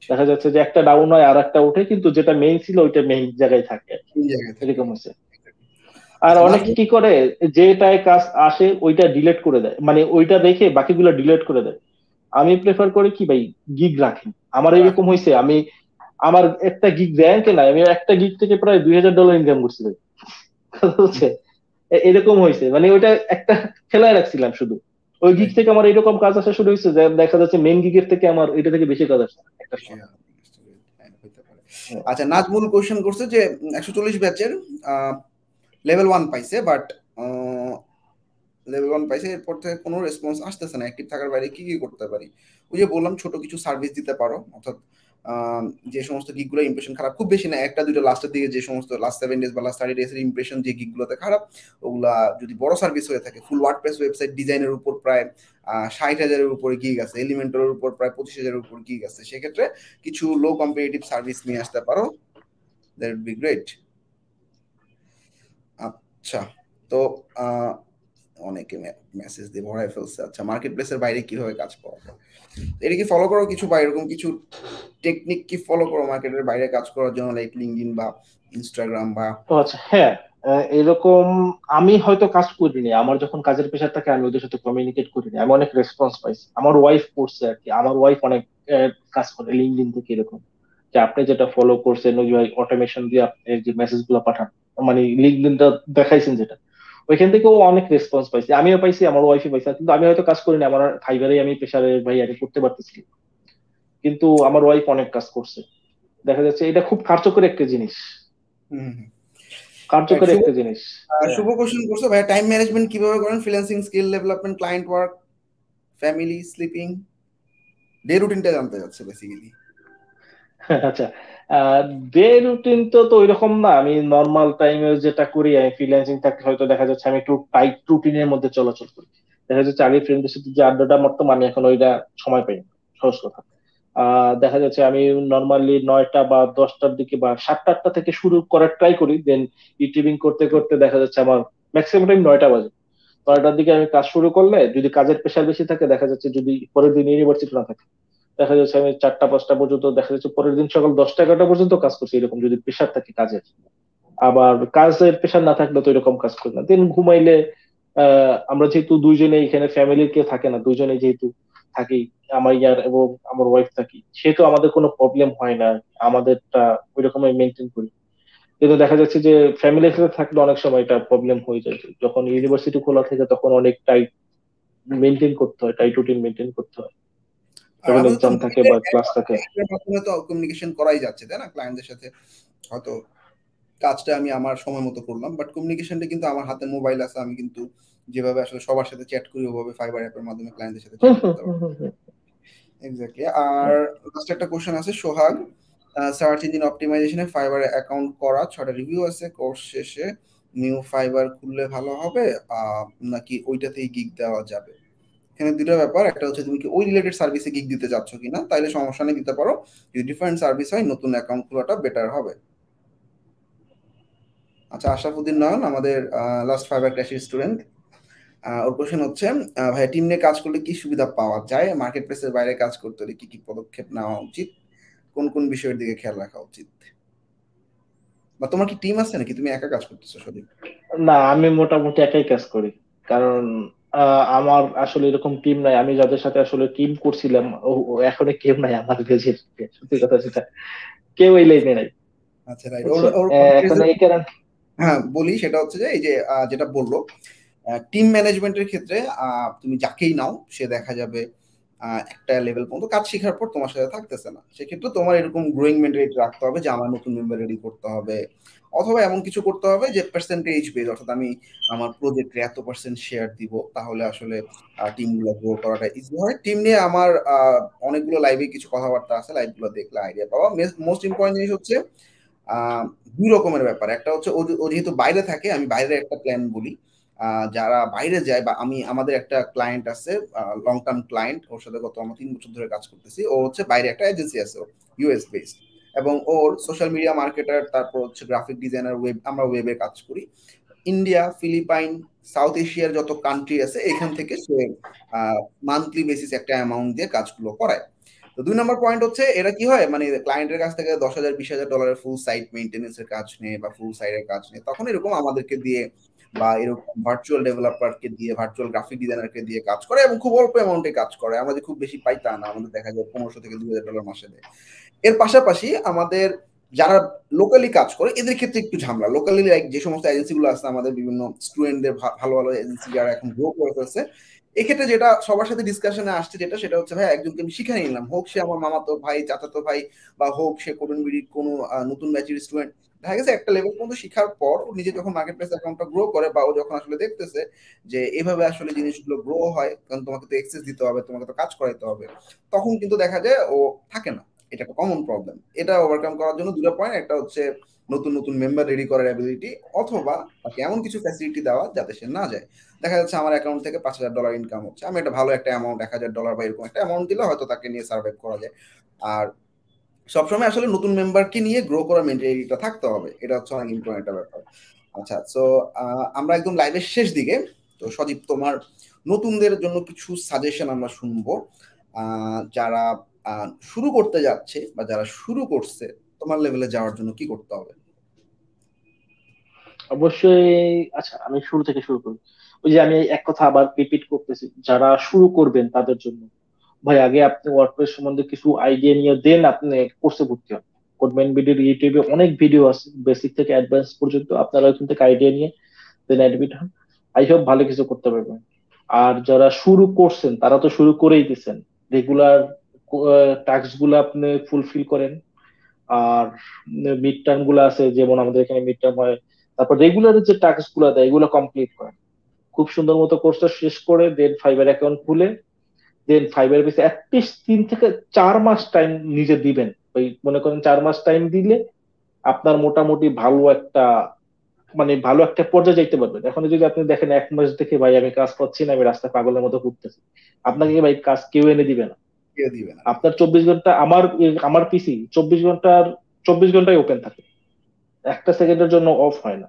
দেখা যাচ্ছে যে একটা ডাউন হয় আর একটা উঠে, কিন্তু যেটা মেইন ছিল ওইটা মেইন জায়গায় থাকে আর কি। কোন জায়গায় থাকে? এরকম হয়েছে। আর আচ্ছা অনেকে নাজমুল। কি করে, যেটায় কাজ আসে ওইটা ডিলিট করে দেয়, মানে ওইটা রেখে বাকিগুলো ডিলিট করে দেয়। আমি প্রেফার করি কি ভাই, গিগ রাখেন। আমার এরকম হয়েছে, আমি আমার একটা গিগ র্যাঙ্কে নাই, আমি একটা গিগ থেকে প্রায় $2000 ইনকাম করছি ভাই। কথা হচ্ছে এরকম হয়েছে, মানে ওইটা একটা খেলায় রাখছিলাম শুধু। ওই গিগ রাইট, থেকে আমার এরকম কাজ আসা শুরু হয়েছে যে দেখা যাচ্ছে মেন গিগের থেকে আমার এটা থেকে বেশি কাজ আসছে একটা সময়। হ্যাঁ হতে পারে। আচ্ছা, নাজমুল কোশ্চেন করছে যে 140 ব্যাচের লেভেল 1 পাইছে, বাট লেভেল 1 পাইছে, এরপর থেকে কোনো রেসপন্স আসতেছে না, অ্যাক্টিভ থাকার বাইরে কি কি করতে পারি? ওই যে বললাম ছোট কিছু সার্ভিস দিতে পারো, অর্থাৎ যে সমস্ত গিগগুলো ইমপ্রেশন খারাপ, খুব বেশি না, একটা দুটো লাস্টের দিকে যে সমস্ত লাস্ট 7 ডেজ বা লাস্ট 30 ডেজের ইমপ্রেশন যে গিগগুলোতে খারাপ, ওগুলা যদি বড় সার্ভিস হয়ে থাকে, ফুল ওয়ার্ডপ্রেস ওয়েবসাইট ডিজাইনের উপর প্রায় 60,000-এর উপরে গিগ আছে, এলিমেন্টরের উপর প্রায় 25,000-এর উপর গিগ আছে, সেক্ষেত্রে কিছু লো কম্পিটিটিভ সার্ভিস নিয়ে আসতে পারো, দ্যাট উড বি গ্রেট। আচ্ছা, তো অনেকে মেসেজ দিয়ে ভরাই ফেলছে। আচ্ছা, মার্কেট প্লেসের বাইরে কিভাবে কাজ পাওয়া যায়, এটা কি ফলো করো কিছু, বা এরকম কিছু টেকনিক কি ফলো করো মার্কেটের বাইরে কাজ করার জন্য, লাইক লিঙ্কডইন বা ইনস্টাগ্রাম বা? তো আচ্ছা, হ্যাঁ, এরকম আমি হয়তো কাজ করিনি। আমার যখন কাজের প্রেশার থাকে আমি ওদের সাথে কমিউনিকেট করিনি, আমি অনেক রেসপন্স পাইছি। আমার ওয়াইফ করছে আর কি, আমার ওয়াইফ অনেক কাজ করে লিঙ্কডইন থেকে, এরকম যে আপনি যেটা ফলো করছেন ওই অটোমেশন দিয়ে আপনি যে মেসেজ গুলো পাঠান, মানে লিঙ্কডইনটা দেখাইছেন যেটা, ওইখান থেকেও অনেক রেসপন্স পাইছি, আমিও পাইছি, আমার ওয়াইফই পাইছে। কিন্তু আমি হয়তো কাজ করিনি, আমার ফাইবারে আমি প্রেশারে ভাই আমি করতে পারতেছি, কিন্তু আমার ওয়াইফ অনেক কাজ করছে। দেখা যাচ্ছে এটা খুব কার্যকরী একটা জিনিস, কার্যকরী শুভ, একটা জিনিস। শুভ কোশ্চেন করছো ভাই, টাইম ম্যানেজমেন্ট কিভাবে করেন, freelancing, skill development, client work, family, sleeping, day রুটিনটা জানতে চাচ্ছে বেসিক্যালি। আচ্ছা, ডে রুটিন তো তো ওইরকম না, আমি নর্মাল টাইমে যেটা করি, আমি ফ্রিল্যান্সিং থাকতে হয়তো দেখা যাচ্ছে আমি একটু টাইট রুটিনের মধ্যে চলাচল করি। দেখা যাচ্ছে আগে ফ্রেন্ডদের সাথে যে আড্ডাটা মারতাম, আমি এখন ওইটা সময় পাই না, সহজ কথা। দেখা যাচ্ছে আমি নর্মালি 9টা বা 10টার দিকে বা 7টা 8টা থেকে শুরু করার ট্রাই করি, দেন ইউটিউবিং করতে করতে দেখা যাচ্ছে আমার ম্যাক্সিমাম টাইম 9টা বাজে। 9টার দিকে আমি কাজ শুরু করলে, যদি কাজের প্রেশার বেশি থাকে, দেখা যাচ্ছে যদি পরের দিন ইউনিভার্সিটি না থাকে, দেখা যাচ্ছে আমি 4টা 5টা পর্যন্ত, দেখা যাচ্ছে পরের দিন সকাল 10টা 11টা পর্যন্ত কাজ করছি, এরকম যদি প্রেশার থাকে কাজের। আবার কাজের প্রেশার না থাকলে তো এরকম কাজ করি না, দিন ঘুমাইলে। আমরা যেহেতু দুইজনে এখানে, ফ্যামিলির কেউ থাকে না, দুইজনে যেহেতু থাকি, আমার ইয়ার এবং আমার ওয়াইফ থাকি, সেহেতু আমাদের কোনো প্রবলেম হয় না, আমাদেরটা ওই রকমই মেনটেন করি। কিন্তু দেখা যাচ্ছে যে ফ্যামিলির সাথে থাকলে অনেক সময় এটা প্রবলেম হয়ে যায়, যখন ইউনিভার্সিটি খোলা থাকে তখন অনেক টাইট মেনটেন করতে হয়, টাইট রুটিন মেনটেন করতে হয়, আর যখন আমাদের তো এক্সাম থাকে মোবাইলের বা অ্যাপ ক্লাস আছে, থাকে। এটার মাধ্যমে তো কমিউনিকেশন করাই যাচ্ছে, তাই না, ক্লায়েন্টদের সাথে। হয়তো কাজটা আমি আমার সময় মতো করলাম, বাট কমিউনিকেশনটা কিন্তু আমার হাতে মোবাইল আছে, আমি কিন্তু যেভাবে আসলে সবার সাথে চ্যাট করি, ওভাবে ফাইবার অ্যাপের মাধ্যমে ক্লায়েন্টদের সাথে হুম চ্যাট হুম করতে হুম পারবো। হুম হুম। এক্স্যাক্টলি। আর লাস্ট একটা কোশ্চেন আছে সোহাগ, সার্চ ইঞ্জিন অপটিমাইজেশনে ফাইবারে অ্যাকাউন্ট করা 6টা রিভিউ আছে, কোর্স শেষে নিউ ফাইবার খুললে ভালো হবে, নাকি ওইটাতেই গিগ দেওয়া যাবে? এখানে দুটো ব্যাপার, একটা হচ্ছে তুমি কি ওই রিলেটেড সার্ভিসে গিগ দিতে চাচ্ছ কিনা, তাইলে সমস্যা নেই, দিতে পারো। যদি ডিফারেন্ট সার্ভিস হয়, নতুন অ্যাকাউন্ট খোলাটা বেটার হবে। আচ্ছা, আশরাফুদ্দিন নয়ন, আমাদের লাস্ট ফাইবার ক্র্যাশের স্টুডেন্ট, ওর কোশ্চেন হচ্ছে, ভাই টিম নিয়ে কাজ করলে কি সুবিধা পাওয়া যায়, মার্কেট প্লেসের বাইরে কাজ করতে হলে কি কি পদক্ষেপ নেওয়া উচিত, কোন কোন বিষয়ের দিকে খেয়াল রাখা উচিত, বা তোমার কি টিম আছে নাকি তুমি একা কাজ করতেছো শুধু? না, আমি মোটামুটি একাই কাজ করি, কারণ আমার আসলে এরকম টিম নাই। আমি যাদের সাথে আসলে টিম করছিলাম, এখন কেউ নাই আমার বেজের, সত্যি কথা যেটা, কেউ এই লাইনে নাই, আচ্ছা, রাইট। ওর বুঝছো। ওর এখন এই কারণ, হ্যাঁ বলি, সেটা হচ্ছে যে এই যে যেটা বললো, টিম ম্যানেজমেন্টের ক্ষেত্রে তুমি যাকেই নাও, সে দেখা যাবে একটা লেভেল পর্যন্ত কাজ শেখার পর তোমার সাথে থাকতেছে না, সেক্ষেত্রে তোমার এরকম গ্রোয়িং মেন্টালিটি রাখতে হবে যে আমার নতুন মেম্বার রেডি করতে হবে, অথবা এমন কিছু করতে হবে যে পার্সেন্টেজ বেস, অর্থাৎ আমি আমার প্রজেক্টে এত% শেয়ার দিব, তাহলে আসলে টিমগুলো গ্রো করাটা ইজি হয়। টিম নিয়ে আমার অনেকগুলো লাইভে কিছু কথাবার্তা আছে, লাইভগুলো দেখলে আইডিয়া পাওয়া। মোস্ট ইম্পর্টেন্ট জিনিস হচ্ছে আহ দুই রকমের ব্যাপার, একটা হচ্ছে ও যেহেতু বাইরে থাকে, আমি বাইরের একটা প্ল্যান বলি। যারা বাইরে যায়, বা আমাদের একটা ক্লায়েন্ট আছে, লং টার্ম ক্লায়েন্ট, ওর সাথে গত আমরা 3 বছর ধরে কাজ করতেছি, ও হচ্ছে বাইরে একটা এজেন্সি আছে, ইউএস বেসড, এবং ওর সোশ্যাল মিডিয়া মার্কেটার, তারপর হচ্ছে গ্রাফিক ডিজাইনার, আমরা ওয়েবে কাজ করি। ইন্ডিয়া, ফিলিপাইন, সাউথ এশিয়ার যত কান্ট্রি আছে, এখান থেকে সে মান্থলি বেসিস একটা অ্যামাউন্ট দিয়ে কাজগুলো করায়। তো 2 নম্বর পয়েন্ট হচ্ছে, এরা কি হয়, মানে ক্লায়েন্টের কাছ থেকে 10,000 20,000 ডলারের ফুল সাইট মেইনটেনেন্সের কাজ নেয় বা ফুল সাইটের কাজ নেয়, তখন এরকম আমাদেরকে দিয়ে, বা এরকম ভার্চুয়াল ডেভেলপারকে দিয়ে, ভার্চুয়াল গ্রাফিক ডিজাইনারকে দিয়ে কাজ করে, এবং খুব অল্প অ্যামাউন্টে কাজ করে, আমাদের খুব বেশি পাই তা না, আমাদের দেখা যায় 1500 থেকে 2,000 ডলার মাসে দেয়। এর পাশাপাশি আমাদের যারা লোকালি কাজ করে, এদের ক্ষেত্রে একটু ঝামেলা। লোকালি লাইক যে সমস্ত এজেন্সিগুলো আছে, আমাদের বিভিন্ন স্টুডেন্টদের, ভালো ভালো এজেন্সি যারা এখন গ্রো করে ফেলছে, এক্ষেত্রে যেটা সবার সাথে ডিসকাশনে আসছে যেটা, সেটা হচ্ছে ভাই একজনকে আমি শিখে নিলাম, হোক সে আমার মামাতো ভাই, চাচাতো ভাই, বা হোক সে কোরবান বিডির কোনো নতুন ব্যাচের স্টুডেন্ট। দেখা গেছে একটা লেভেল পর্যন্ত শিখার পর ও নিজে যখন মার্কেট প্লেস অ্যাকাউন্টটা গ্রো করে, বা ও যখন আসলে দেখতেছে যে এভাবে আসলে জিনিসগুলো গ্রো হয়, কারণ তোমাকে তো এক্সেস দিতে হবে, তোমাকে তো কাজ করাইতে হবে, তখন কিন্তু দেখা যায় ও থাকে না। এটা একটা কমন প্রবলেম। এটা ওভারকাম করার জন্য দুটো পয়েন্ট, একটা হচ্ছে নতুন নতুন মেম্বার রেডি করার অ্যাবিলিটি, অথবা তাকে এমন কিছু ফ্যাসিলিটি দেওয়া যাতে সে না যায়। দেখা যাচ্ছে আমার অ্যাকাউন্ট থেকে $5,000 ইনকাম হচ্ছে, আমি একটা ভালো একটা অ্যামাউন্ট, $1,000 বা এরকম একটা অ্যামাউন্ট দিলে হয়তো তাকে নিয়ে সার্ভাইভ করা যায়। আর সবসময় আসলে নতুন মেম্বারকে নিয়ে গ্রো করার মেন্টালিটিটা থাকতে হবে, এটা হচ্ছে অনেক ইম্পর্টেন্ট একটা ব্যাপার। আচ্ছা, সো আমরা একদম লাইভের শেষ দিকে। তো সজীব, তোমার নতুনদের জন্য কিছু সাজেশন আমরা শুনবো, যারা শুরু করতে যাচ্ছে বা যারা শুরু করছে, তোমার লেভেলে যাওয়ার জন্য কি করতে হবে? অবশ্যই। আচ্ছা, আমি শুরু থেকে শুরু করি। ওই যে আমি এক কথা আবার রিপিট করতেছি, যারা শুরু করবেন তাদের জন্য ভাই, আগে আপনি ওয়ার্ডপ্রেস সম্বন্ধে কিছু আইডিয়া নিয়ে দেন, আপনি কোর্সে ভর্তি হন। কোডম্যান ভিডিওর ইউটিউবে অনেক ভিডিও আছে, বেসিক থেকে অ্যাডভান্স পর্যন্ত, আপনারা ওইখান থেকে আইডিয়া নিয়ে দেন অ্যাডমিট হন। আই হোপ ভালো কিছু করতে পারবেন। আর যারা শুরু করছেন তারা তো শুরু করেই দিচ্ছেন, রেগুলার টাস্ক গুলো আপনি ফুলফিল করেন। আর মিড টার্ম গুলো আছে, যেমন আমাদের এখানে মিড টার্ম হয়, তারপর রেগুলার যে টাস্ক গুলো দেয় এগুলো কমপ্লিট করেন। খুব সুন্দর মতো কোর্সটা শেষ করে দেন ফাইবার অ্যাকাউন্ট খুলে দেন ফাইবার বেসে অ্যাটলিস্ট 3 থেকে 4 মাস টাইম নিজে দিবেন। ওই মনে করেন 4 মাস টাইম দিলে আপনার মোটামুটি ভালো একটা, মানে ভালো একটা পর্যায়ে যাইতে পারবেন। এখন যদি আপনি দেখেন 1 মাস দেখে ভাই আমি কাজ পাচ্ছি না, আমি রাস্তায় পাগলের মতো ঘুরতেছি, আপনাকে ভাই কাজ কেউ এনে দিবে না। কেউ দিবে না। আপনার 24 ঘন্টা, আমার আমার পিসি 24 ঘন্টার 24 ঘন্টায় ওপেন থাকে, একটা সেকেন্ডের জন্য অফ হয় না।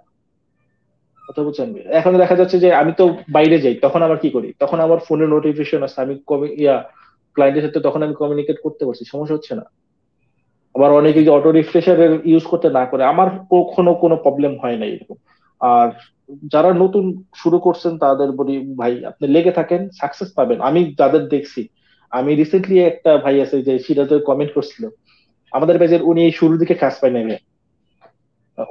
কথা বুঝছেন? এখন দেখা যাচ্ছে যে আমি তো বাইরে যাই, তখন আবার কি করি, তখন আমার ফোনে নোটিফিকেশন আছে, আমি ক্লায়েন্টের সাথে তখন আমি কমিউনিকেট করতে পারছি, সমস্যা হচ্ছে না। আবার অনেকে যে অটো রিফ্রেশার ইউজ করতে না করে, আমার কখনো কোনো প্রবলেম হয় না এরকম। আর যারা নতুন শুরু করছেন তাদের বলি ভাই, আপনি লেগে থাকেন, সাকসেস পাবেন। আমি যাদের দেখছি, আমি রিসেন্টলি একটা ভাই আছে যে সিরাজে কমেন্ট করছিল আমাদের পেজের, উনি শুরুর দিকে কাজ পায় নাই।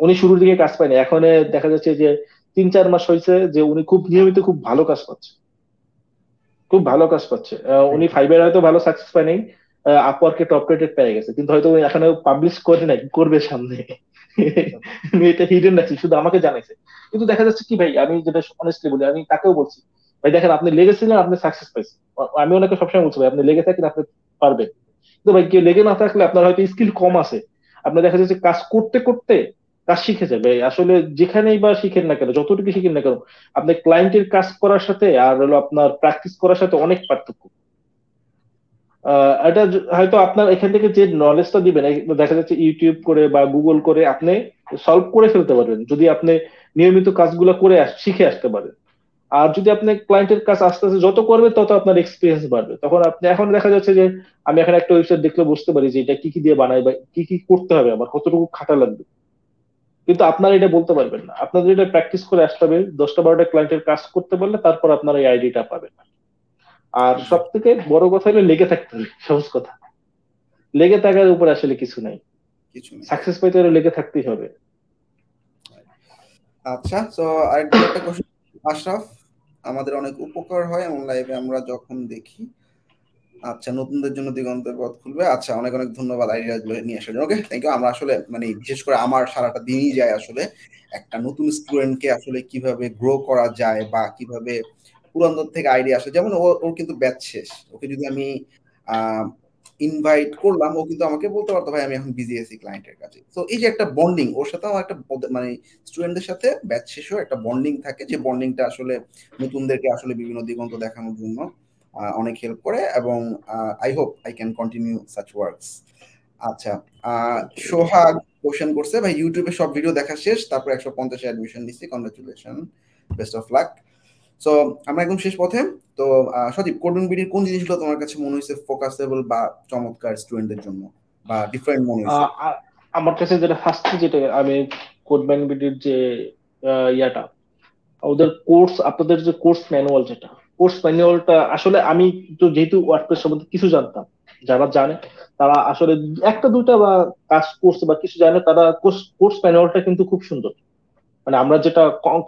উনি শুরুর দিকে কাজ পায়নি, এখন দেখা যাচ্ছে যে 3-4 মাস হয়েছে যে উনি খুব নিয়মিত খুব ভালো কাজ পাচ্ছে, খুব ভালো কাজ পাচ্ছে। উনি ফাইবার হয়তো ভালো সাকসেস পায় নাই, আপওয়ার্কে টপ রেটেড পেয়ে গেছে, কিন্তু হয়তো উনি এখনো পাবলিশ করে নাই, করবে সামনে। আমি এটা হিডেন রাখছি, শুধু আমাকে জানাইছে। কিন্তু দেখা যাচ্ছে কি ভাই, আমি যেটা অনেস্টলি বলি, আমি তাকেও বলছি ভাই দেখেন আপনি লেগেছিলেন, আপনি সাকসেস পাইছেন। আমি ওনাকে সবসময় বলছি ভাই আপনি লেগে থাকেন, আপনি পারবেন। কিন্তু ভাই কেউ লেগে না থাকলে আপনার হয়তো স্কিল কম আছে, আপনার দেখা যাচ্ছে কাজ করতে করতে কাজ শিখে যাবে। আসলে যেখানেই বা শিখেন না কেন, যতটুকু শিখেন না কেন, আপনি ক্লায়েন্টের কাজ করার সাথে আর হলো আপনার প্র্যাকটিস করার সাথে অনেক পার্থক্য। এটা হয়তো আপনার এখান থেকে যে নলেজটা দিবেন, দেখা যাচ্ছে ইউটিউব করে বা গুগল করে আপনি সলভ করে ফেলতে পারবেন, যদি আপনি নিয়মিত কাজগুলো করে শিখে আসতে পারেন। আর যদি আপনি ক্লায়েন্টের কাজ আস্তে আস্তে যত করবে তত আপনার এক্সপিরিয়েন্স বাড়বে, তখন আপনি, এখন দেখা যাচ্ছে যে আমি এখন একটা ওয়েবসাইট দেখলে বুঝতে পারি যে এটা কি কি দিয়ে বানাই বা কি কি করতে হবে, আমার কতটুকু খাটা লাগবে। কিন্তু আপনারা এটা বলতে পারবেন না, আপনাদের এটা প্র্যাকটিস করে আসতে হবে, 10টা 12টা ক্লায়েন্টের কাজ করতে পারলে তারপর আপনারা এই আইডিটা পাবেন। আর সব এক্স্যাক্টলি। থেকে বড় কথা হলো লেগে থাকতে হবে, সহজ কথা। লেগে থাকার উপর আসলে কিছু নাই, কিছু নেই। সাকসেস পাইতে হলে লেগে থাকতেই হবে। আচ্ছা, তো আরেকটা কোশ্চেন, আশরাফ, আমাদের অনেক উপকার হয় এমন লাইভে আমরা যখন দেখি। আচ্ছা, নতুনদের জন্য দিগন্তের পথ খুলবে। আচ্ছা, অনেক অনেক ধন্যবাদ আইডিয়া গুলো নিয়ে আসার জন্য। ওকে, থ্যাংক ইউ। আমরা আসলে মানে বিশেষ করে আমার সারাটা দিনই যায় আসলে একটা নতুন স্টুডেন্টকে আসলে কিভাবে গ্রো করা যায়, বা কিভাবে পুরানদের থেকে আইডিয়া আসে। যেমন ওর কিন্তু ব্যাচ শেষ, ওকে যদি আমি ইনভাইট করলাম, ও কিন্তু আমাকে বলতে পারতো ভাই আমি এখন বিজি আছি ক্লায়েন্টের কাছে। তো এই যে একটা বন্ডিং, ওর সাথে আমার একটা মানে স্টুডেন্টদের সাথে ব্যাচ শেষেও একটা বন্ডিং থাকে, যে বন্ডিংটা আসলে নতুনদেরকে আসলে বিভিন্ন দিগন্ত দেখানোর জন্য অনেক হেল্প করে, এবং I hope I can continue such works. আচ্ছা, সোহাগ কোশ্চেন করছে, ভাই ইউটিউবে সব ভিডিও দেখা শেষ, তারপর 150 অ্যাডমিশন নিচ্ছি, congratulation, best of lakh. So আমরা একদম শেষ পথে। তো সদীপ, কোডিং বিডির কোন জিনিসগুলো তোমার কাছে মনে হয়েছে ফোকাসেবল বা চমৎকার স্টুডেন্টদের জন্য, বা ডিফারেন্ট মনে হয়েছে? আহ, আ- আমার কাছে যেটা ফার্স্ট, যেটা আমি কোডম্যান বিডির যে ইয়াটা, ওদের কোর্স, আপনাদের যে কোর্স ম্যানুয়াল, যেটা কোর্স ম্যানুয়ালটা আসলে আমি তো যেহেতু ওয়ার্ডপ্রেস সম্বন্ধে কিছু জানতাম, যারা জানে তারা আসলে একটা দুইটা বা কাজ করছে বা কিছু জানে, তারা কোর্স কোর্স ম্যানুয়ালটা কিন্তু খুব সুন্দর। মানে আমরা যেটা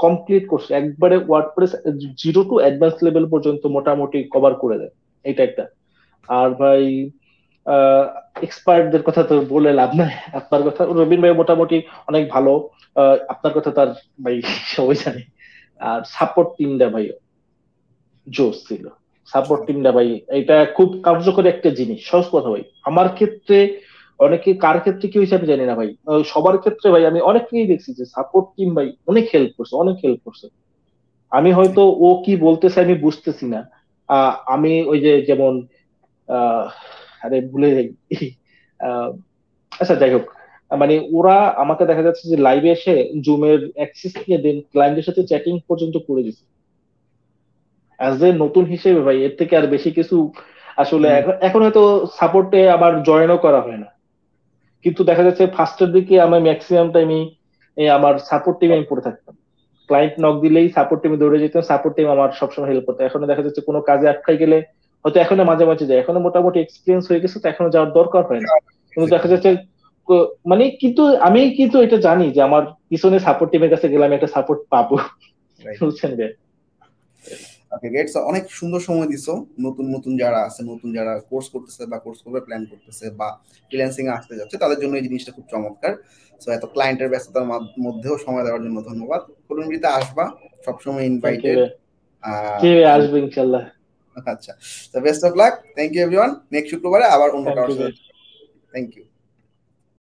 কমপ্লিট করছি একবারে ওয়ার্ডপ্রেস 0 টু অ্যাডভান্স লেভেল পর্যন্ত মোটামুটি কভার করে দেয়, এটা একটা। আর ভাই এক্সপার্টদের কথা তো বলে লাভ নাই, আপনার কথা রবিন ভাই মোটামুটি অনেক ভালো, আপনার কথা তার ভাই সবাই জানে। আর সাপোর্ট টিমটা ভাই জোস ছিল, সাপোর্ট টিমটা ভাই এটা খুব কার্যকরী একটা জিনিস। সহজ কথা ভাই, আমার ক্ষেত্রে, অনেকে কার ক্ষেত্রে কি হয়েছে আমি জানি না ভাই, সবার ক্ষেত্রে ভাই আমি অনেককেই দেখছি যে সাপোর্ট টিম ভাই অনেক হেল্প করছে, অনেক হেল্প করছে। আমি হয়তো ও কি বলতেছে আমি বুঝতেছি না, আমি ওই যে যেমন আহ আরে ভুলে যাই আহ, আচ্ছা যাই হোক, মানে ওরা আমাকে দেখা যাচ্ছে যে লাইভে এসে জুমের অ্যাক্সেস নিয়ে দেন ক্লায়েন্টের সাথে চ্যাটিং পর্যন্ত করে দিচ্ছে। অ্যাজ এ নতুন হিসেবে ভাই এর থেকে আর বেশি কিছু আসলে এখন এখন হয়তো সাপোর্টে আবার জয়েনও করা হয় না, কিন্তু দেখা যাচ্ছে ফার্স্টের দিকে আমি ম্যাক্সিমাম টাইমই আমার সাপোর্ট টিমে আমি পড়ে থাকতাম। ক্লায়েন্ট নক দিলেই সাপোর্ট টিমে দৌড়ে যেতাম, সাপোর্ট টিম আমার সবসময় হেল্প করতো। এখন দেখা যাচ্ছে কোনো কাজে আটকাই গেলে হয়তো এখনো মাঝে মাঝে যায়, এখনো মোটামুটি এক্সপিরিয়েন্স হয়ে গেছে তো এখনো যাওয়ার দরকার হয় না। কিন্তু দেখা যাচ্ছে মানে কিন্তু আমি কিন্তু এটা জানি যে আমার পিছনে সাপোর্ট টিমের কাছে গেলে আমি একটা সাপোর্ট পাবো। রাইট। বুঝছেন ভাই? ওকে গেটস, অনেক সুন্দর সময় দিছো। নতুন নতুন যারা আছে, নতুন যারা কোর্স করতেছে বা কোর্স করবে প্ল্যান করতেছে বা ফ্রিল্যান্সিং এ আসতে যাচ্ছে, তাদের জন্য এই জিনিসটা খুব চমৎকার। সো এত ক্লায়েন্টের ব্যস্ততার মধ্যেও সময় দেওয়ার জন্য ধন্যবাদ। কলুমবিতে আসবা, সবসময় থ্যাংক ইউ ইনভাইটেড। ভাই। জি ভাই, আসবে ইনশাল্লাহ। আচ্ছা, তো best of luck, thank you everyone. Next শুক্রবারে আবার অন্য থ্যাংক কারোর ইউ ভাই। সাথে। Thank you.